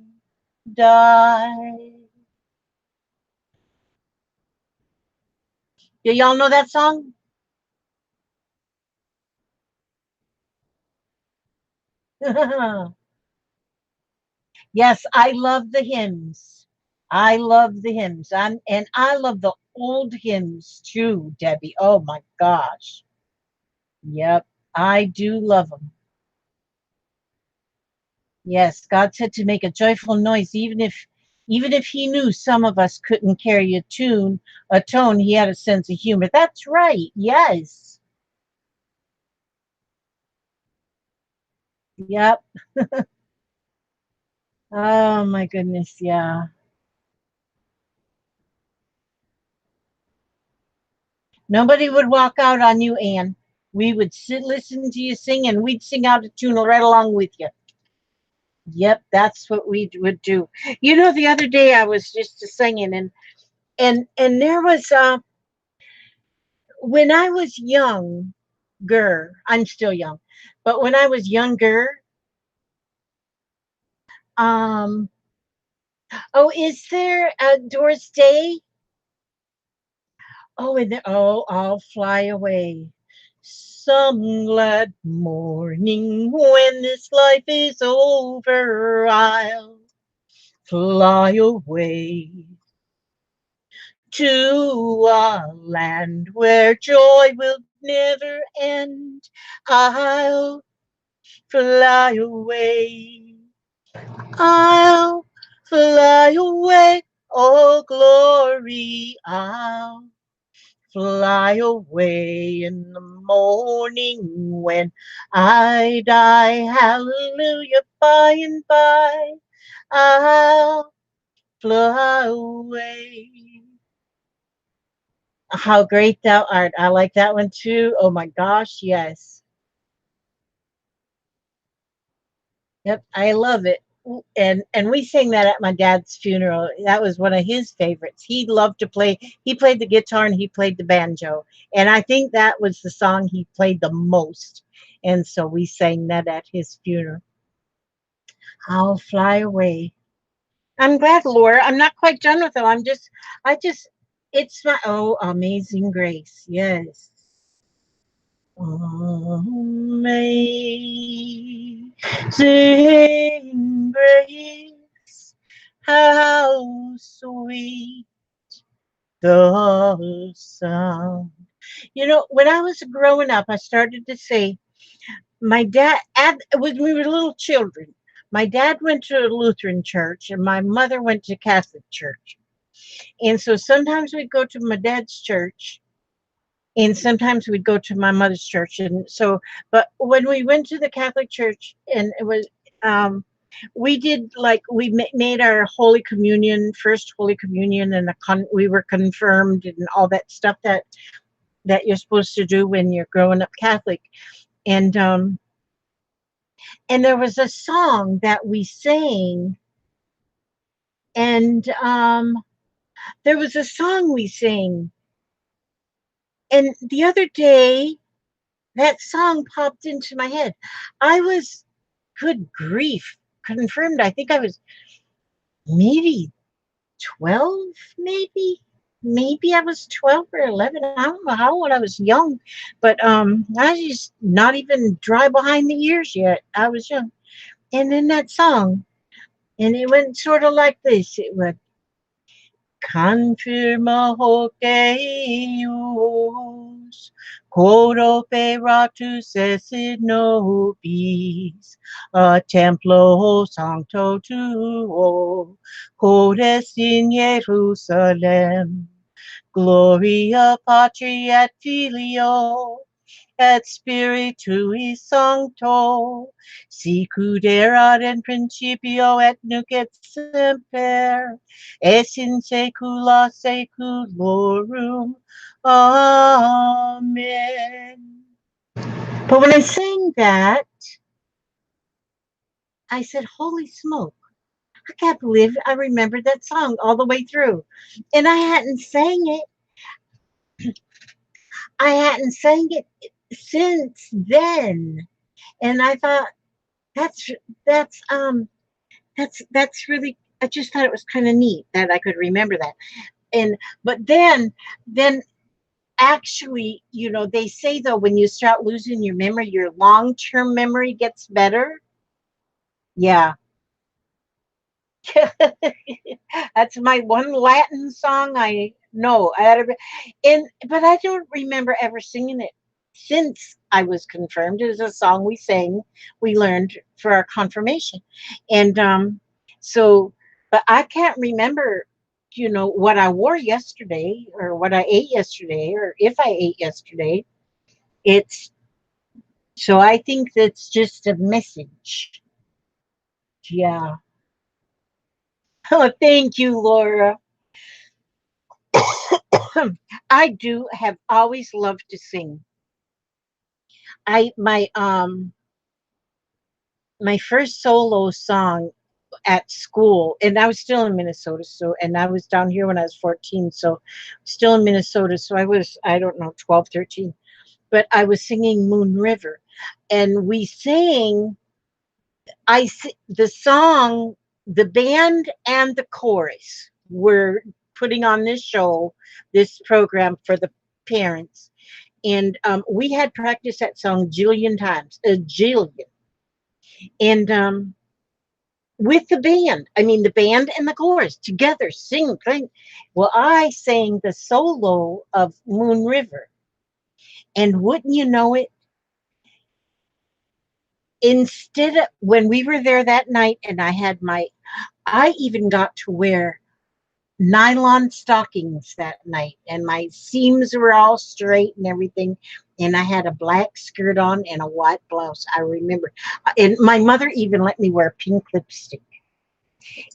died. Do y'all know that song? Yes, I love the hymns. I love the hymns. And I love the old hymns too, Debbie. Oh my gosh. Yep, I do love them. Yes, God said to make a joyful noise, even if he knew some of us couldn't carry a tone, he had a sense of humor. That's right. Yes. Yep. Oh my goodness, yeah. Nobody would walk out on you, Anne. We would sit, listen to you sing, and we'd sing out a tune right along with you. Yep, that's what we would do. The other day I was just singing, and there was when I was younger, I'm still young, but when I was younger, um, oh, is there a Doris Day? Oh, I'll fly away. Some glad morning when this life is over, I'll fly away to a land where joy will never end. I'll fly away. I'll fly away. Oh, glory, I'll fly away in the morning when I die. Hallelujah, by and by, I'll fly away. How great thou art. I like that one too. Oh my gosh, yes. Yep, I love it. And we sang that at my dad's funeral. That was one of his favorites. He loved to play. He played the guitar and he played the banjo. And I think that was the song he played the most. And so we sang that at his funeral. I'll fly away. I'm glad, Laura. I'm not quite done with them. It's my, oh, amazing grace. Yes. Amazing grace, how sweet the sound. When I was growing up, I started to say, my dad, when we were little children, my dad went to a Lutheran church and my mother went to Catholic church. And so sometimes we'd go to my dad's church and sometimes we'd go to my mother's church. And so, but when we went to the Catholic church, and it was, we did like made our Holy Communion, first Holy Communion, and we were confirmed and all that stuff that you're supposed to do when you're growing up Catholic. And there was a song that we sang, and there was a song we sang, and the other day that song popped into my head. I was, good grief, confirmed. I think I was maybe 12, maybe I was 12 or 11. I don't know how old. I was young, but I was just not even dry behind the ears yet. I was young. And then that song, and it went sort of like this. It went, confirma hoc eius, quod operatus esit nobis, a templo sancto tuo, quod est in Jerusalem, gloria Patri et Filio, et Spiritui Sancto, sicut erat in principio et nunc et semper, et in saecula saeculorum. Amen. But when I sang that, I said, holy smoke, I can't believe I remembered that song all the way through. And I hadn't sang it since then. And I thought, that's that's that's really, I just thought it was kind of neat that I could remember that. And but then actually, they say though, when you start losing your memory, your long-term memory gets better. Yeah. That's my one Latin song I know. But I don't remember ever singing it since I was confirmed. It was a song we learned for our confirmation. And so, but I can't remember, what I wore yesterday or what I ate yesterday or if I ate yesterday. It's so I think that's just a message. Yeah. Oh, thank you, Laura. I do have always loved to sing. I my first solo song at school, and I was still in Minnesota, so and I was down here when I was 14, so still in Minnesota, so I don't know, 12, 13, but I was singing Moon River, and we sang the song, the band and the chorus were putting on this show, this program for the parents. And we had practiced that song jillion times, a jillion. And with the band, I mean, the band and the chorus together, sing, sing. Well, I sang the solo of Moon River. And wouldn't you know it, when we were there that night, and I even got to wear nylon stockings that night, and my seams were all straight and everything, and I had a black skirt on and a white blouse, I remember. And my mother even let me wear pink lipstick,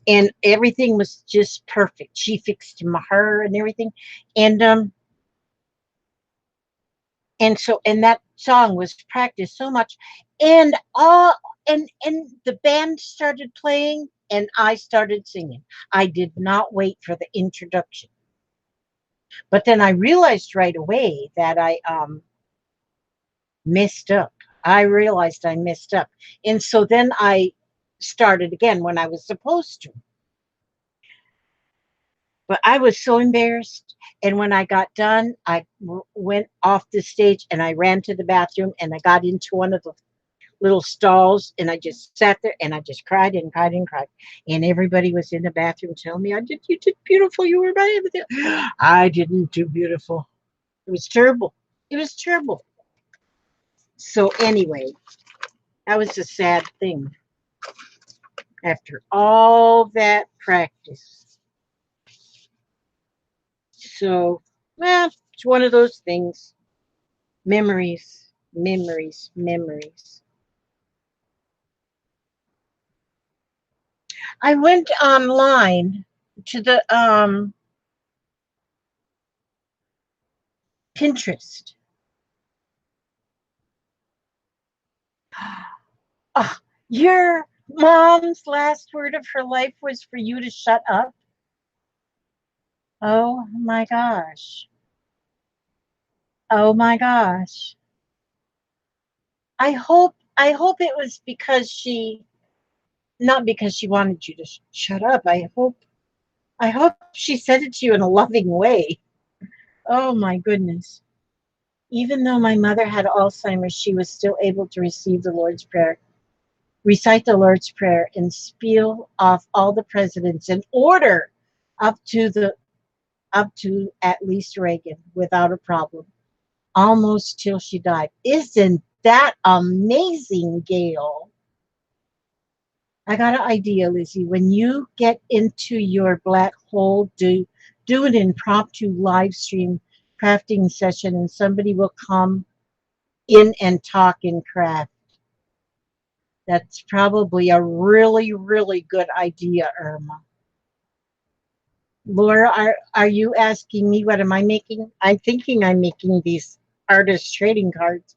and everything was just perfect. She fixed my hair and everything. And um and so and that song was practiced so much, and all and the band started playing and I started singing. I did not wait for the introduction. But then I realized right away that I messed up. I realized I messed up. And so then I started again when I was supposed to. But I was so embarrassed. And when I got done, I went off the stage and I ran to the bathroom and I got into one of the little stalls and I just sat there and I just cried and cried and cried. And everybody was in the bathroom telling me, you did beautiful. You were my everything. I didn't do beautiful. It was terrible. It was terrible. So anyway, that was a sad thing after all that practice. So, well, it's one of those things. Memories, memories, memories. I went online to the Pinterest. Oh, your mom's last word of her life was for you to shut up. Oh my gosh. Oh my gosh. I hope it was because not because she wanted you to shut up. I hope she said it to you in a loving way. Oh my goodness. Even though my mother had Alzheimer's, she was still able to receive the Lord's Prayer, recite the Lord's Prayer, and spiel off all the presidents in order up to the up to at least Reagan without a problem, almost till she died. Isn't that amazing, Gail? I got an idea, Lizzie. When you get into your black hole, do an impromptu live stream crafting session, and somebody will come in and talk in craft. That's probably a really, really good idea, Irma. Laura, are you asking me what am I making? I'm thinking I'm making these artist trading cards.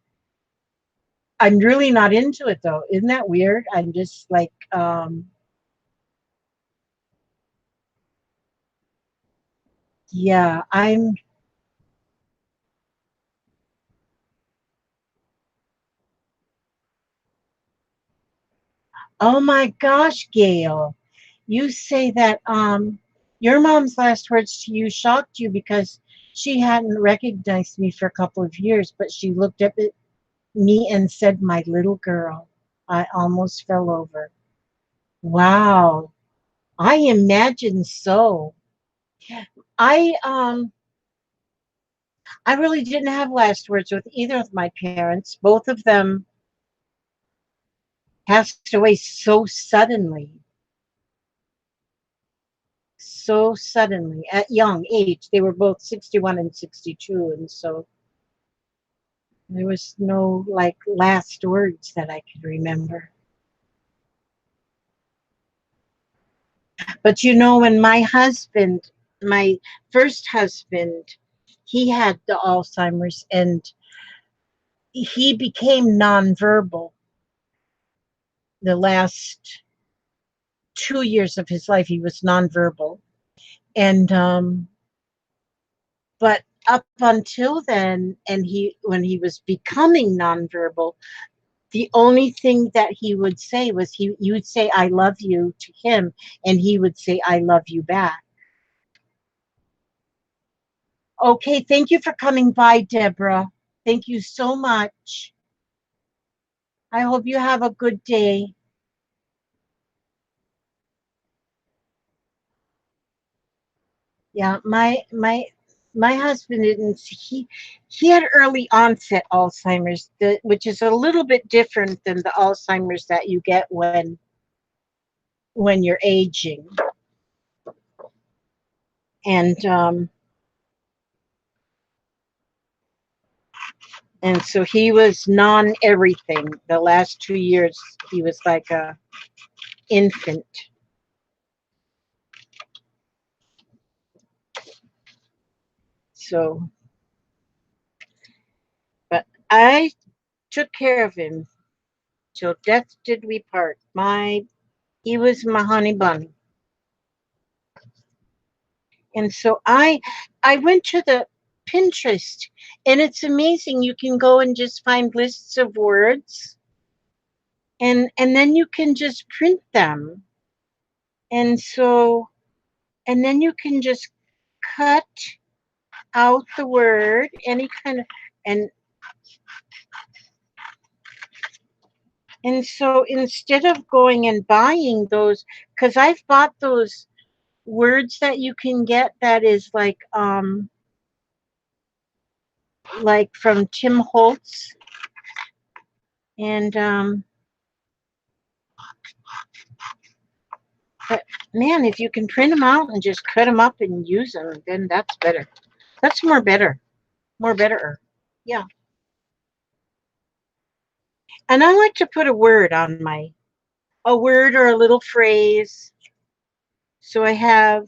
I'm really not into it though. Isn't that weird? I'm just like, yeah, oh my gosh, Gail. You say that your mom's last words to you shocked you because She hadn't recognized me for a couple of years, but she looked up at me and said, "My little girl." I almost fell over. Wow. I imagine so. I I really didn't have last words with either of my parents. Both of them passed away so suddenly, so suddenly at young age. They were both 61 and 62, and so there was no like last words that I could remember. But when my first husband, he had the Alzheimer's and he became nonverbal the last 2 years of his life. He was nonverbal. And but up until then, and when he was becoming nonverbal, the only thing that he would say was you would say "I love you" to him, and he would say "I love you" back. Okay, thank you for coming by, Deborah. Thank you so much. I hope you have a good day. Yeah, my husband didn't. He had early onset Alzheimer's, which is a little bit different than the Alzheimer's that you get when you're aging. And so he was non everything. The last 2 years, he was like a infant. So, but I took care of him till death did we part. He was my honey bun. And so I went to the Pinterest, and it's amazing. You can go and just find lists of words, and then you can just print them. And so and then you can just cut out the word, any kind of, and and so instead of going and buying those, because I've bought those words that you can get that is like from Tim Holtz, and but man, if you can print them out and just cut them up and use them, then that's better. That's more better. Yeah. And I like to put a word or a little phrase. So I have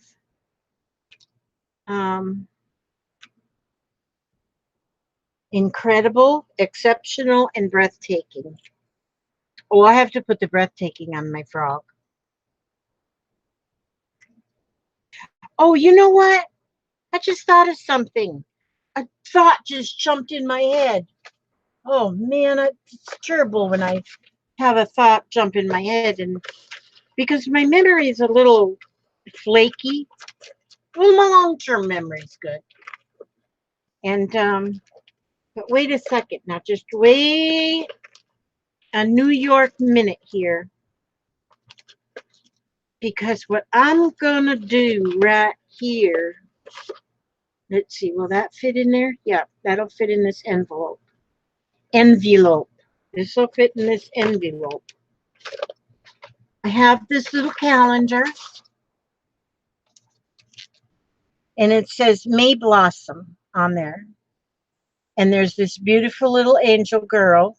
um, incredible, exceptional, and breathtaking. Oh, I have to put the breathtaking on my frog. Oh, you know what? I just thought of something. A thought just jumped in my head. Oh man, it's terrible when I have a thought jump in my head, and because my memory is a little flaky. Well, my long-term memory is good. And but wait a second now, just wait a New York minute here, because what I'm gonna do right here. Let's see, will that fit in there? Yeah, that'll fit in this envelope. Envelope. This will fit in this envelope. I have this little calendar, and it says May Blossom on there. And there's this beautiful little angel girl.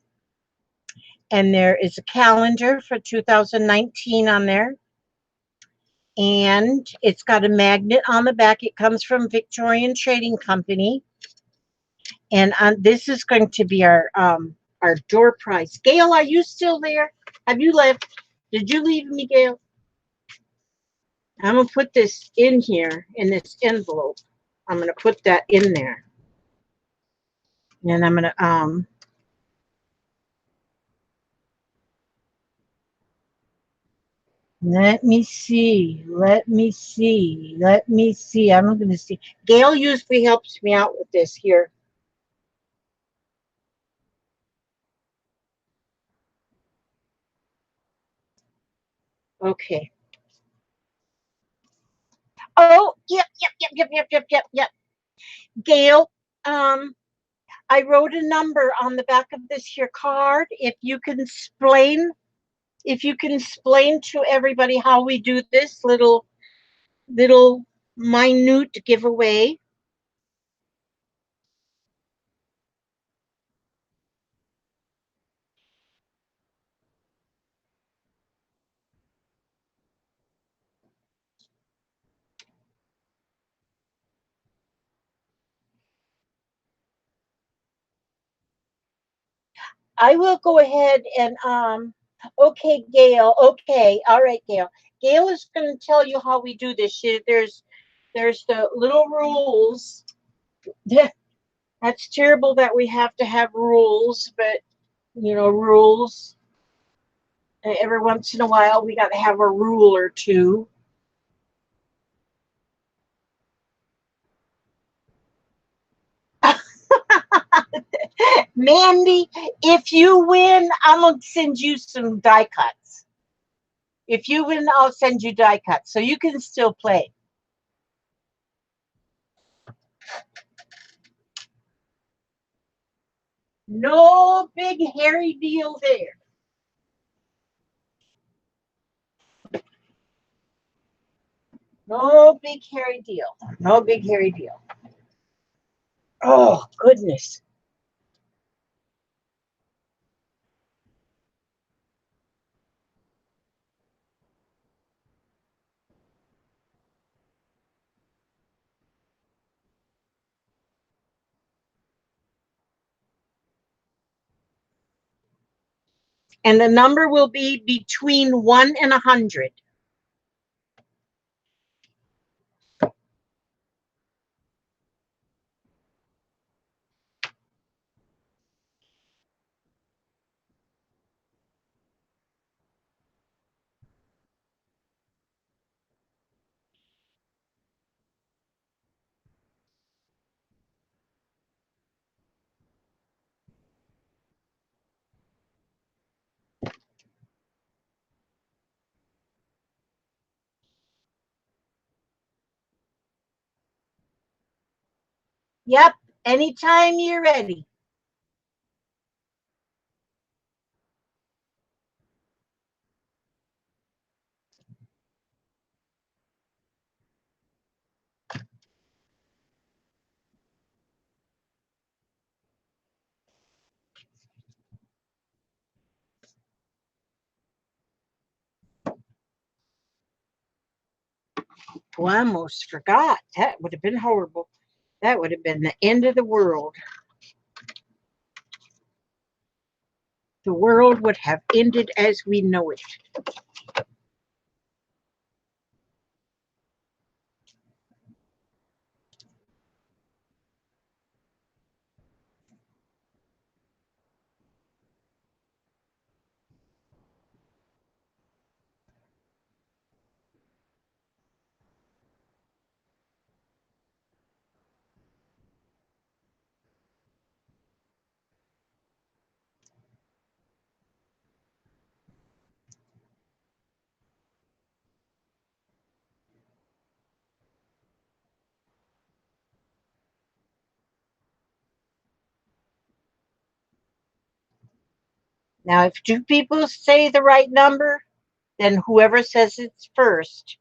And there is a calendar for 2019 on there. And it's got a magnet on the back. It comes from Victorian Trading Company. And this is going to be our door prize. Gail, are you still there? Have you left? Did you leave me, Gail? I'm gonna put this in here in this envelope. I'm gonna put that in there, and I'm gonna. Let me see. Let me see. Let me see. I'm going to see. Gail usually helps me out with this here. Okay. Oh, yep. Gail, I wrote a number on the back of this here card. If you can explain to everybody how we do this little minute giveaway. I will go ahead and okay, Gail. Okay, all right, Gail. Gail is going to tell you how we do this. There's the little rules. That's terrible that we have to have rules, but rules. Every once in a while, we got to have a rule or two. Mandy, if you win, I'm gonna send you some die cuts. If you win, I'll send you die cuts so you can still play. No big hairy deal there. No big hairy deal. No big hairy deal. Oh, goodness. And the number will be between 1 and 100. Yep, anytime you're ready. Oh, I almost forgot. That would have been horrible. That would have been the end of the world. The world would have ended as we know it. Now, if two people say the right number, then whoever says it's first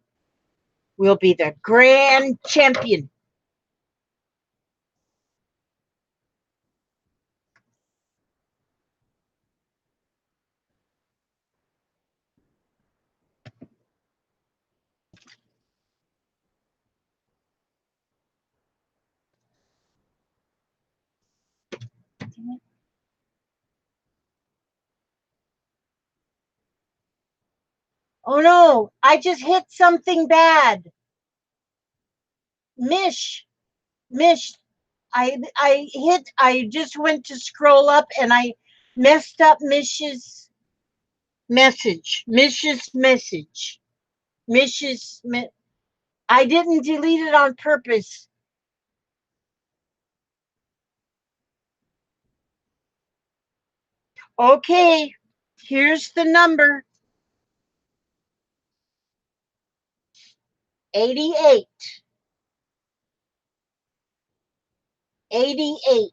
will be the grand champion. Oh no, I just hit something bad. Mish, Mish, I just went to scroll up and I messed up Mish's message. Mish's message. Mrs. I didn't delete it on purpose. Okay, here's the number. 88. 88.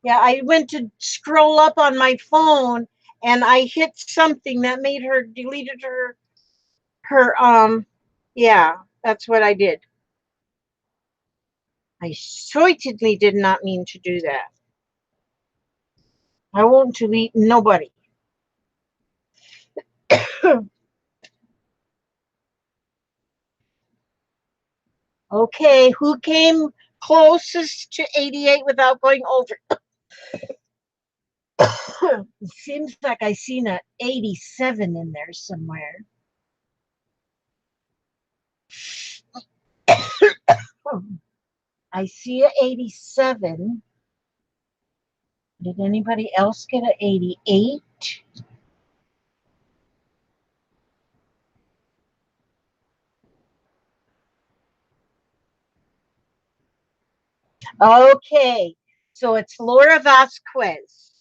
Yeah, I went to scroll up on my phone and I hit something that made her deleted her yeah, that's what I did. I certainly did not mean to do that. I won't delete nobody. Okay, who came closest to 88 without going over? It seems like I seen a 87 in there somewhere. I see a 87. Did anybody else get a 88? Okay, so it's Laura Vasquez.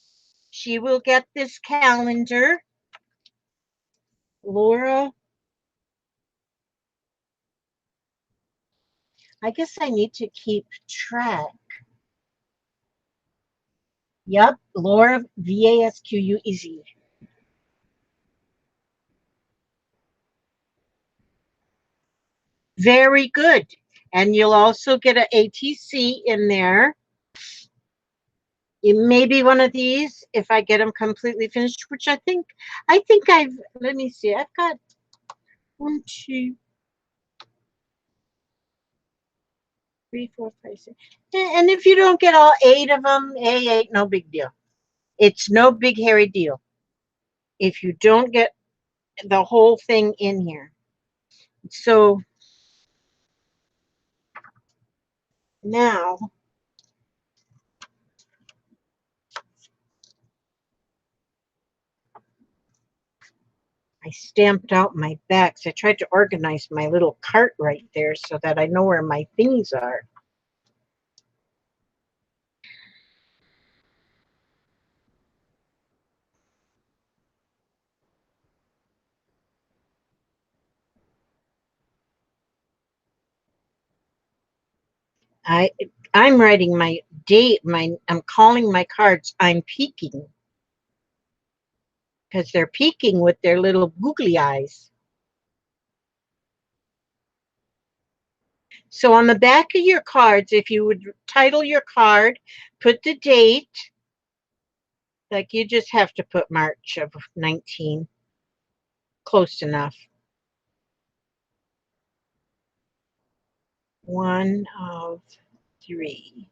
She will get this calendar. Laura, I guess I need to keep track. Yep, Laura Vasquez. Very good. And you'll also get an ATC in there. It may be one of these if I get them completely finished, which I think let me see, I've got 1, 2, 3, 4, 5, 6. And if you don't get all 8 of them, ain't no big deal. It's no big hairy deal if you don't get the whole thing in here. So now I stamped out my backs. I tried to organize my little cart right there so that I know where my things are. I I'm writing my date. I'm calling my cards. I'm peeking because they're peeking with their little googly eyes. So on the back of your cards, if you would title your card, put the date. Like you just have to put March of 19. Close enough. 1 of 3.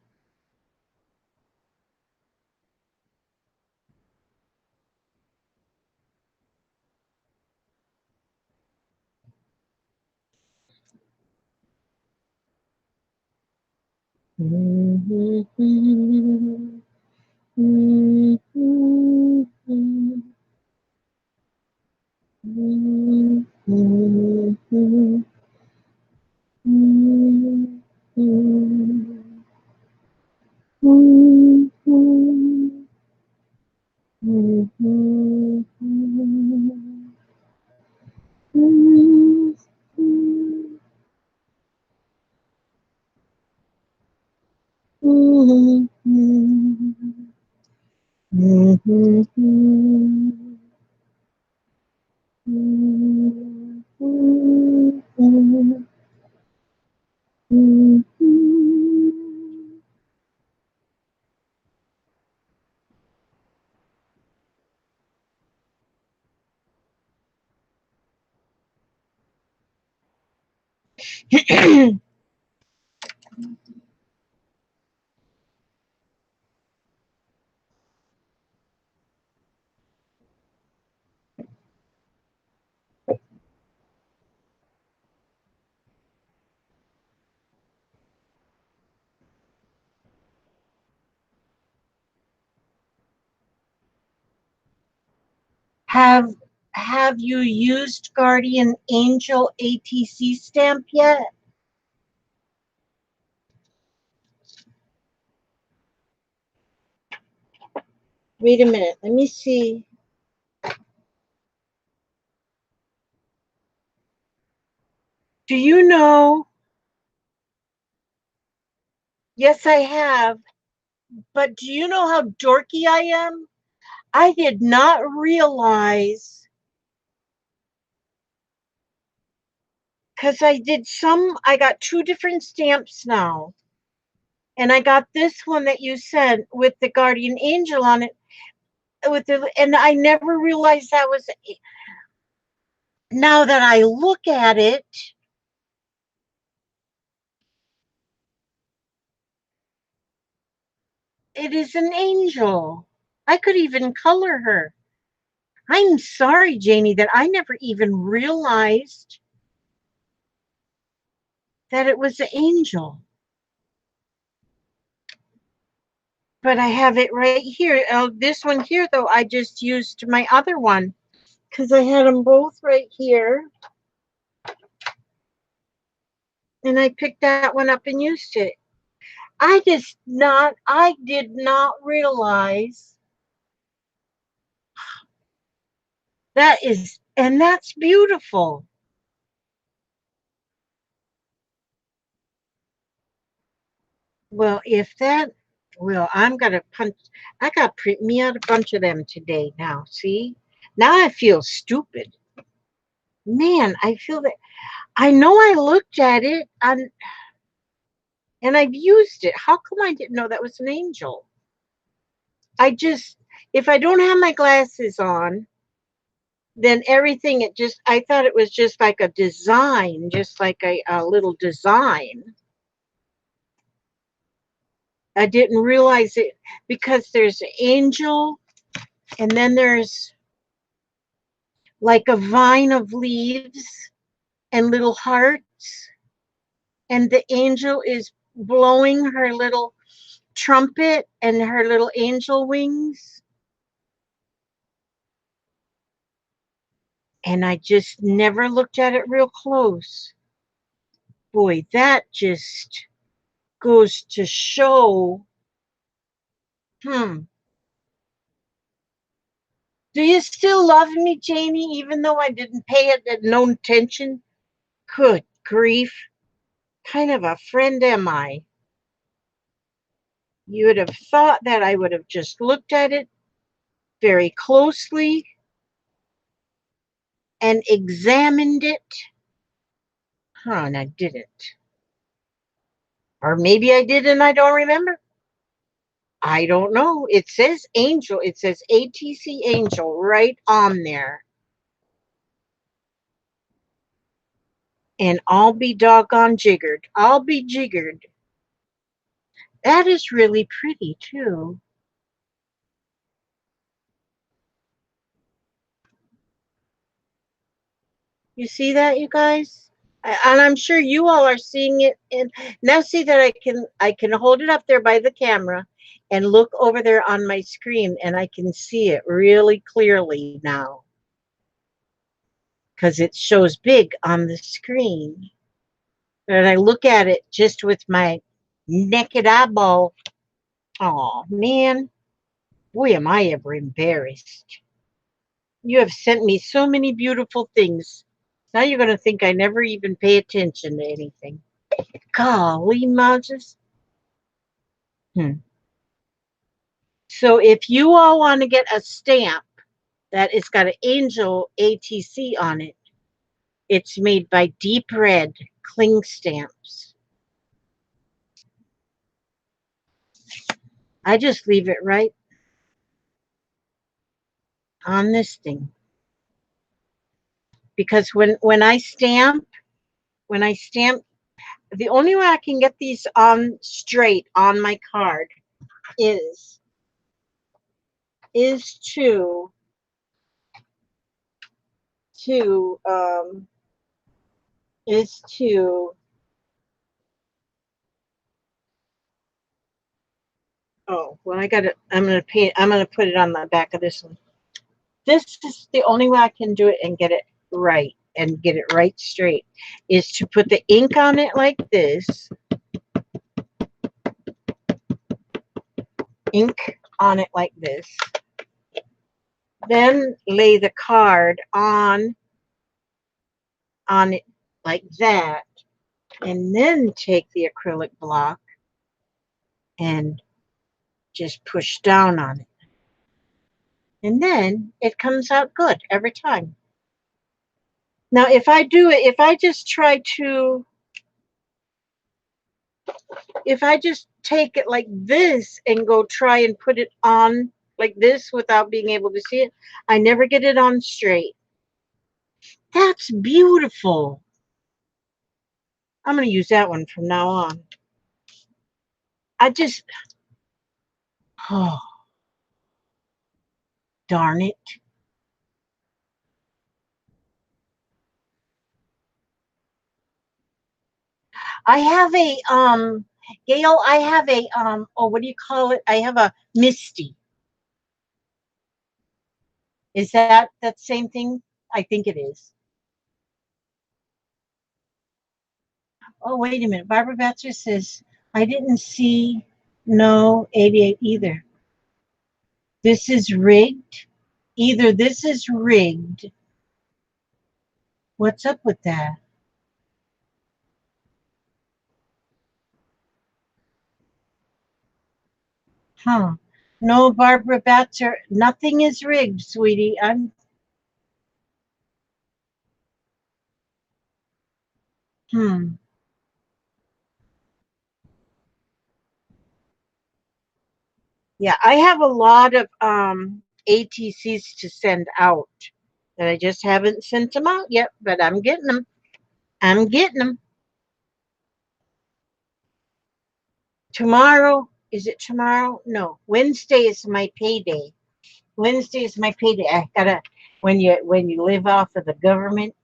Have have you used Guardian Angel ATC stamp yet? Wait a minute. Let me see. Do you know? Yes, I have. But do you know how dorky I am? I did not realize because I got two different stamps now. And I got this one that you sent with the Guardian Angel on it. And I never realized that was. Now that I look at it, it is an angel. I could even color her. I'm sorry, Janie, that I never even realized that it was an angel. But I have it right here. This one here, though, I just used my other one because I had them both right here. And I picked that one up and used it. I did not realize and that's beautiful. Well, I'm gonna punch. I got to print me out a bunch of them today. Now, see, now I feel stupid. Man, I feel that. I know I looked at it and I've used it. How come I didn't know that was an angel? If I don't have my glasses on, then I thought it was just like a design, just like a little design. I didn't realize it because there's angel and then there's like a vine of leaves and little hearts, and the angel is blowing her little trumpet and her little angel wings. And I just never looked at it real close. Boy, that just goes to show. Hmm. Do you still love me, Janie, even though I didn't pay it no attention? Good grief. Kind of a friend am I? You would have thought that I would have just looked at it very closely and examined it. Huh, and I didn't. Or maybe I did and I don't remember. I don't know. It says angel. It says ATC angel right on there. And I'll be doggone jiggered. I'll be jiggered. That is really pretty too. You see that, you guys? And I'm sure you all are seeing it. And now see that I can hold it up there by the camera and look over there on my screen and I can see it really clearly now because it shows big on the screen. And I look at it just with my naked eyeball. Oh man, boy, am I ever embarrassed. You have sent me so many beautiful things. Now you're going to think I never even pay attention to anything. Golly, Moses. Hmm. So if you all want to get a stamp that has got an angel ATC on it, it's made by Deep Red Cling Stamps. I just leave it right on this thing. Because when I stamp, the only way I can get these on straight on my card is is to is to oh well, I'm gonna put it on the back of this one. This is the only way I can do it and get it right and get it right straight is to put the ink on it like this. Ink on it like this. Then lay the card on it like that. And then take the acrylic block and just push down on it. And then it comes out good every time. Now, if I do it, if I just take it like this and go try and put it on like this without being able to see it, I never get it on straight. That's beautiful. I'm going to use that one from now on. Oh, darn it. I have a, Gail, I have a, oh, what do you call it? I have a Misty. Is that same thing? I think it is. Oh, wait a minute. Barbara Batzer says, I didn't see no 88 either. This is rigged. Either this is rigged. What's up with that? Huh. No, Barbara Batzer, nothing is rigged, sweetie. Hmm. Yeah, I have a lot of ATCs to send out. And I just haven't sent them out yet, but I'm getting them. I'm getting them. Tomorrow, is it tomorrow? No, Wednesday is my payday. Wednesday is my payday. I gotta when you live off of the government,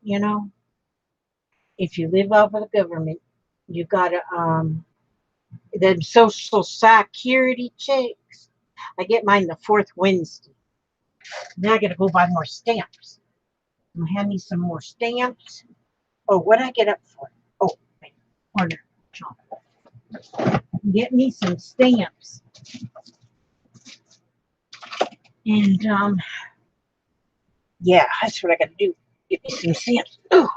if you live off of the government, you gotta the social security checks. I get mine the fourth Wednesday. Now I gotta go buy more stamps. Hand me some more stamps. Oh, what I get up for? Oh, wait, corner. Get me some stamps. And yeah, that's what I gotta do. Get me some stamps. Oh.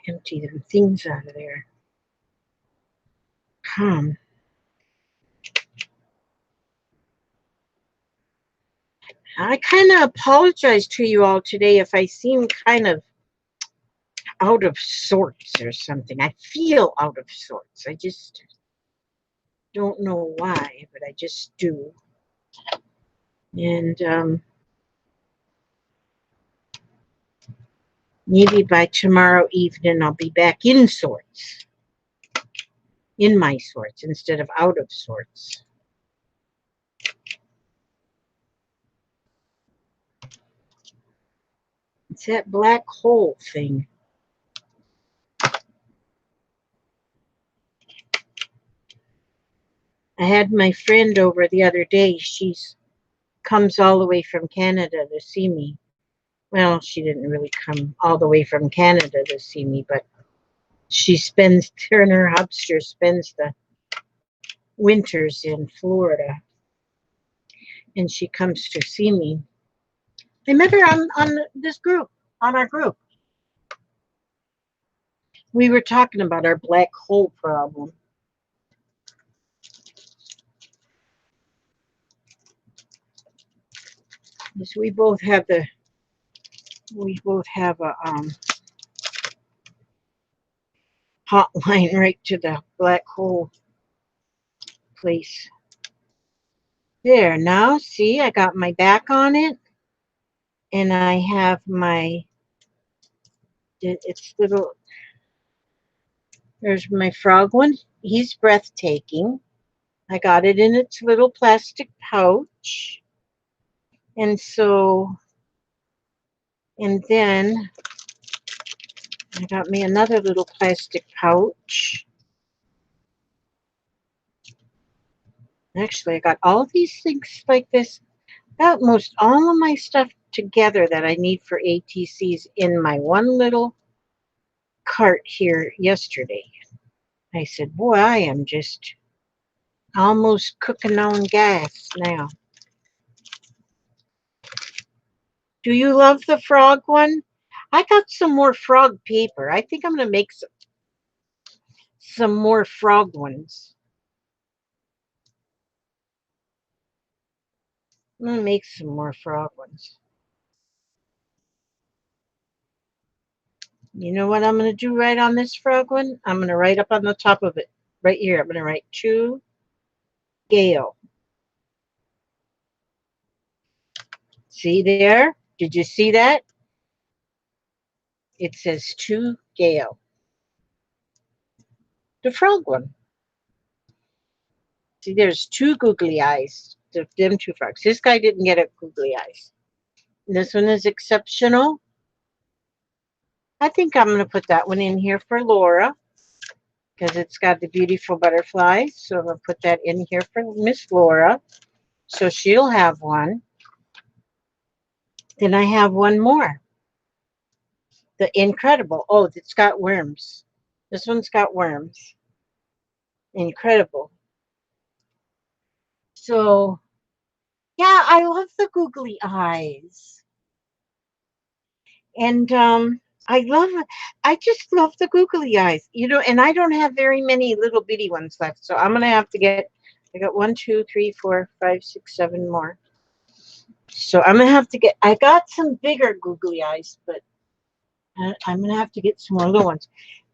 Empty them things out of there. I kind of apologize to you all today if I seem kind of out of sorts or something. I feel out of sorts. I just don't know why, but I just do. And maybe by tomorrow evening I'll be back in sorts, in my sorts, instead of out of sorts. It's that black hole thing. I had my friend over the other day. She's comes all the way from Canada to see me. Well, she didn't really come all the way from Canada to see me, but she spends, Turner Hubster spends the winters in Florida, and she comes to see me. I met her on this group, on our group. We were talking about our black hole problem. Yes, we both have a hotline right to the black hole place. There, now see, I got my back on it, and I have it's little, there's my frog one. He's breathtaking. I got it in its little plastic pouch. And so, and then I got me another little plastic pouch. Actually, I got all these things like this. Got most all of my stuff together that I need for ATCs in my one little cart here yesterday. I said, boy, I am just almost cooking on gas now. Do you love the frog one? I got some more frog paper. I think I'm going to make some more frog ones. I'm going to make some more frog ones. You know what I'm going to do right on this frog one? I'm going to write up on the top of it, right here. I'm going to write to Gail. See there? Did you see that? It says to Gail. The frog one. See, there's two googly eyes. Them two frogs. This guy didn't get a googly eyes. This one is exceptional. I think I'm going to put that one in here for Laura because it's got the beautiful butterflies. So I'm going to put that in here for Miss Laura. So she'll have one. Then I have one more. The Incredible. Oh, it's got worms. This one's got worms. Incredible. So, yeah, I love the googly eyes. And I just love the googly eyes, and I don't have very many little bitty ones left. So I'm going to have to I got 1, 2, 3, 4, 5, 6, 7 more. So I'm going to have to I got some bigger googly eyes, but I'm going to have to get some more little ones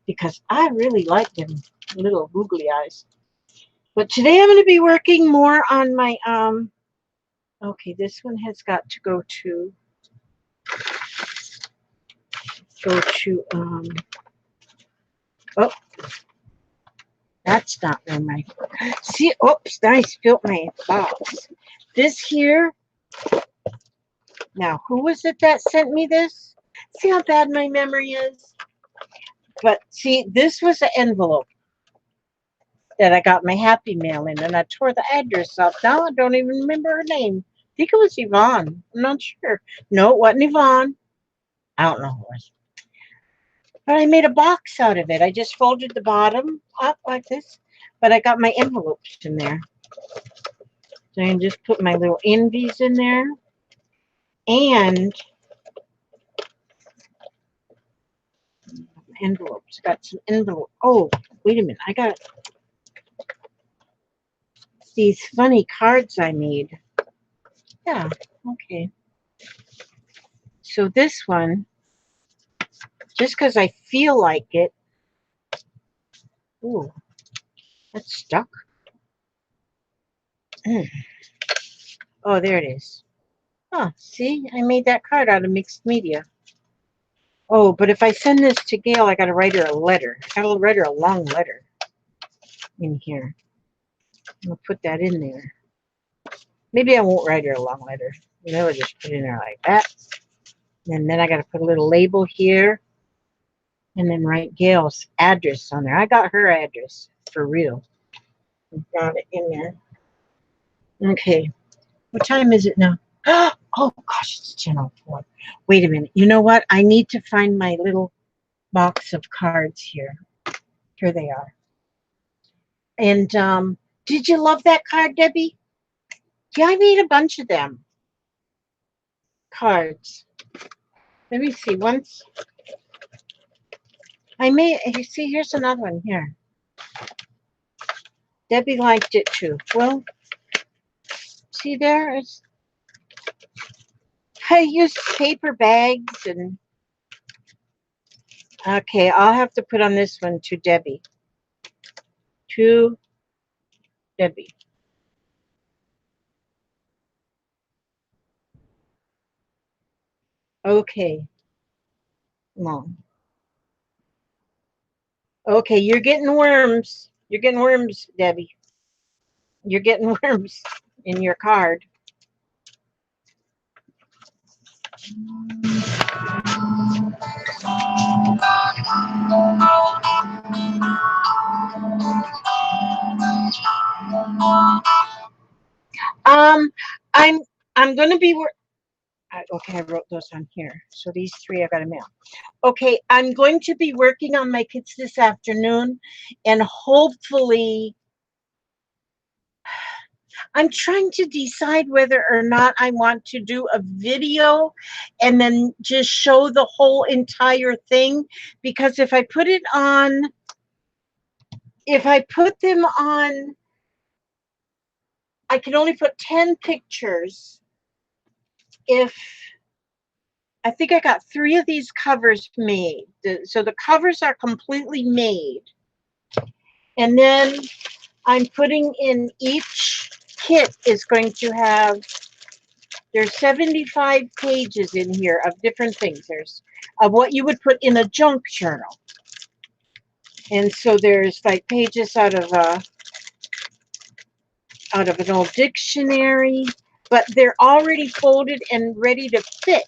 because I really like them little googly eyes. But today I'm going to be working more on my, okay, this one has got to go to, oh, that's not where my, see, oops, I spilled my box. This here, now, who was it that sent me this? See how bad my memory is? But see, this was an envelope that I got my Happy Mail in, and I tore the address off. Now I don't even remember her name. I think it was Yvonne. I'm not sure. No, it wasn't Yvonne. I don't know who it was. But I made a box out of it. I just folded the bottom up like this, but I got my envelopes in there. So I can just put my little envies in there. And envelopes. Got some envelope. Oh, wait a minute. I got these funny cards I made. Yeah, okay. So this one, just because I feel like it. Ooh, that's stuck. Oh, there it is. Oh, see, I made that card out of mixed media. Oh, but if I send this to Gail, I got to write her a letter. I got to write her a long letter in here. I'm going to put that in there. Maybe I won't write her a long letter. I'll just put it in there like that. And then I got to put a little label here. And then write Gail's address on there. I got her address for real. I got it in there. Okay. What time is it now? Oh, gosh, it's 10:04. Wait a minute. You know what? I need to find my little box of cards here. Here they are. And did you love that card, Debbie? Yeah, I made a bunch of them. Cards. Let me see. Once I made, you see, here's another one here. Debbie liked it too. Well, see there? I use paper bags and. Okay, I'll have to put on this one to Debbie. To Debbie. Okay. Long. Okay, you're getting worms. You're getting worms, Debbie. You're getting worms in your card. be okay, I wrote those on here. So these three I got to mail. Okay, I'm going to be working on my kits this afternoon, and hopefully I'm trying to decide whether or not I want to do a video and then just show the whole entire thing, because if I put them on, I can only put 10 pictures. If I think I got 3 of these covers made. So the covers are completely made. And then I'm putting in each kit is going to have, there's 75 pages in here of different things. There's of what you would put in a junk journal. And so there's like pages out of an old dictionary, but they're already folded and ready to fit.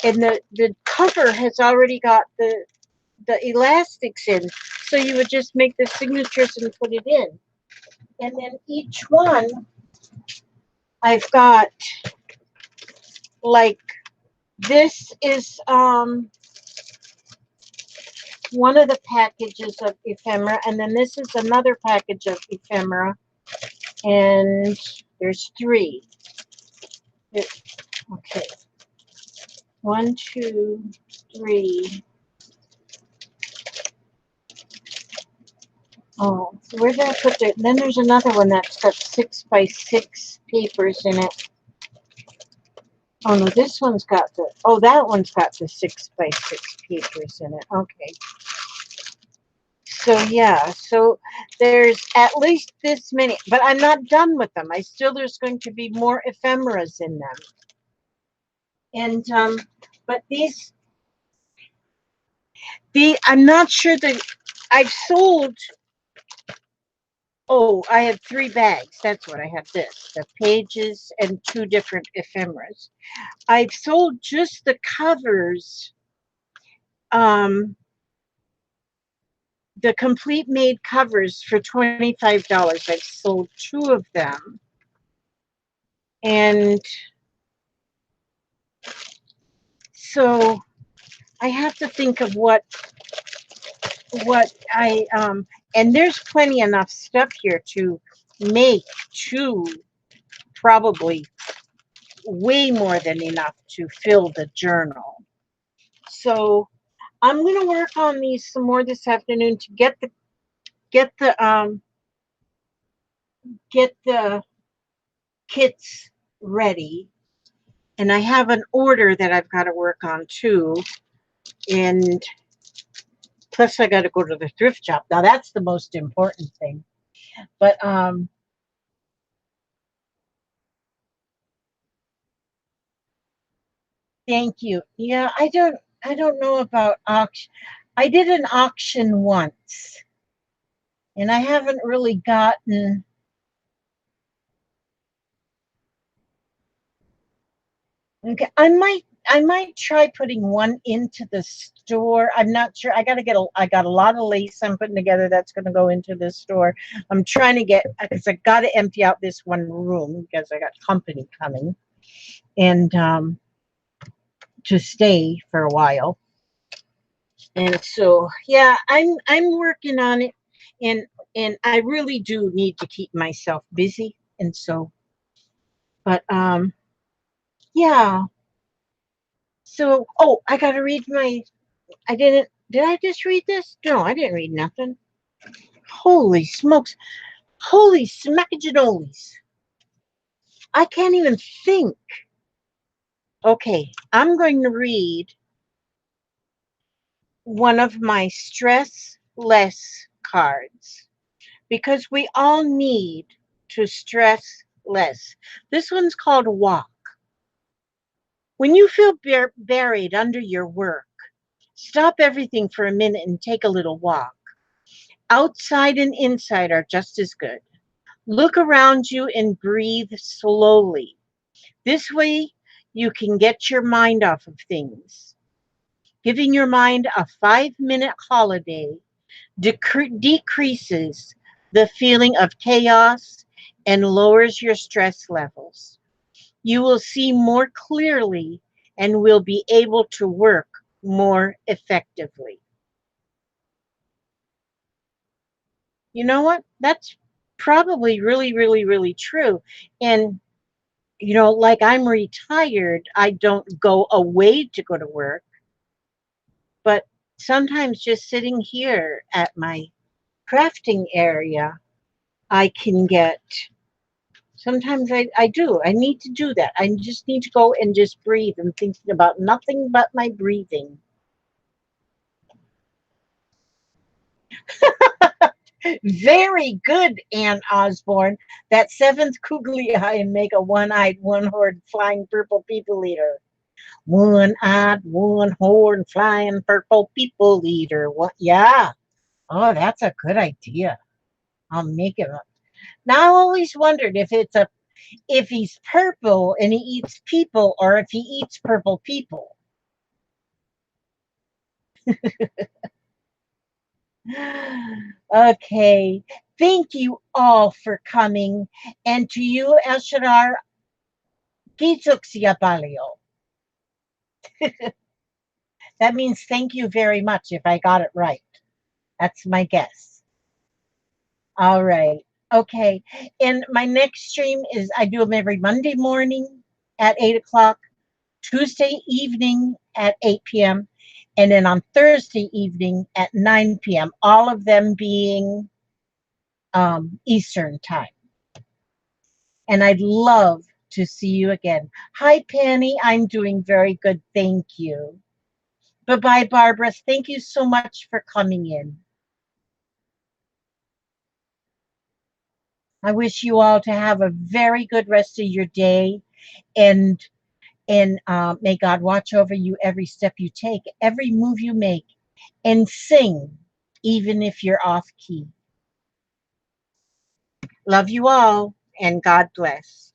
And the cover has already got the elastics in. So you would just make the signatures and put it in. And then each one, I've got, like, this is one of the packages of ephemera, and then this is another package of ephemera, and there's 3. Okay, 1, 2, 3. Oh, where did I put it? Then there's another one that's got 6 by 6 papers in it. Oh no, this one's got that one's got the 6 by 6 papers in it. Okay. So yeah, so there's at least this many, but I'm not done with them. There's going to be more ephemeras in them. And but I'm not sure that I've sold. Oh, I have 3 bags. That's what I have. The pages and 2 different ephemeras. I've sold just the covers, the complete made covers for $25. I've sold 2 of them. And so I have to think of what I and there's plenty enough stuff here to make 2, probably way more than enough to fill the journal. So I'm going to work on these some more this afternoon to get the kits ready. And I have an order that I've got to work on too. And plus I got to go to the thrift shop. Now that's the most important thing. But thank you. Yeah, I don't know about auction. I did an auction once, and I haven't really gotten. Okay, I might try putting one into the store. I'm not sure. I got a lot of lace I'm putting together that's going to go into the store. I'm trying to get, because I got to empty out this one room because I got company coming, and to stay for a while. And so yeah, I'm working on it, and I really do need to keep myself busy. And so, but yeah. So I gotta read did I just read this? No, I didn't read nothing. Holy smokes. Holy smackaginoles. I can't even think. Okay, I'm going to read one of my stress less cards, because we all need to stress less. This one's called Walk. When you feel buried under your work, stop everything for a minute and take a little walk. Outside and inside are just as good. Look around you and breathe slowly. This way, you can get your mind off of things. Giving your mind a 5-minute holiday decreases the feeling of chaos and lowers your stress levels. You will see more clearly and will be able to work more effectively. You know what? That's probably really, really, really true. And, like I'm retired, I don't go away to go to work, but sometimes just sitting here at my crafting area, I can get. Sometimes I do. I need to do that. I just need to go and just breathe and thinking about nothing but my breathing. Very good, Ann Osborne. That seventh googly eye and make a one-eyed, one-horned, flying purple people eater. One-eyed, one-horned, flying purple people eater. What? Yeah. Oh, that's a good idea. I'll make it up. Now I always wondered if he's purple and he eats people, or if he eats purple people. Okay. Thank you all for coming. And to you, El Shaddar, Kitsuk Siapalio. That means thank you very much if I got it right. That's my guess. All right. Okay. And my next stream is I do them every Monday morning at 8 o'clock, Tuesday evening at 8 p.m., and then on Thursday evening at 9 p.m., all of them being Eastern time. And I'd love to see you again. Hi, Penny. I'm doing very good. Thank you. Bye bye, Barbara. Thank you so much for coming in. I wish you all to have a very good rest of your day, and may God watch over you every step you take, every move you make, and sing even if you're off key. Love you all, and God bless.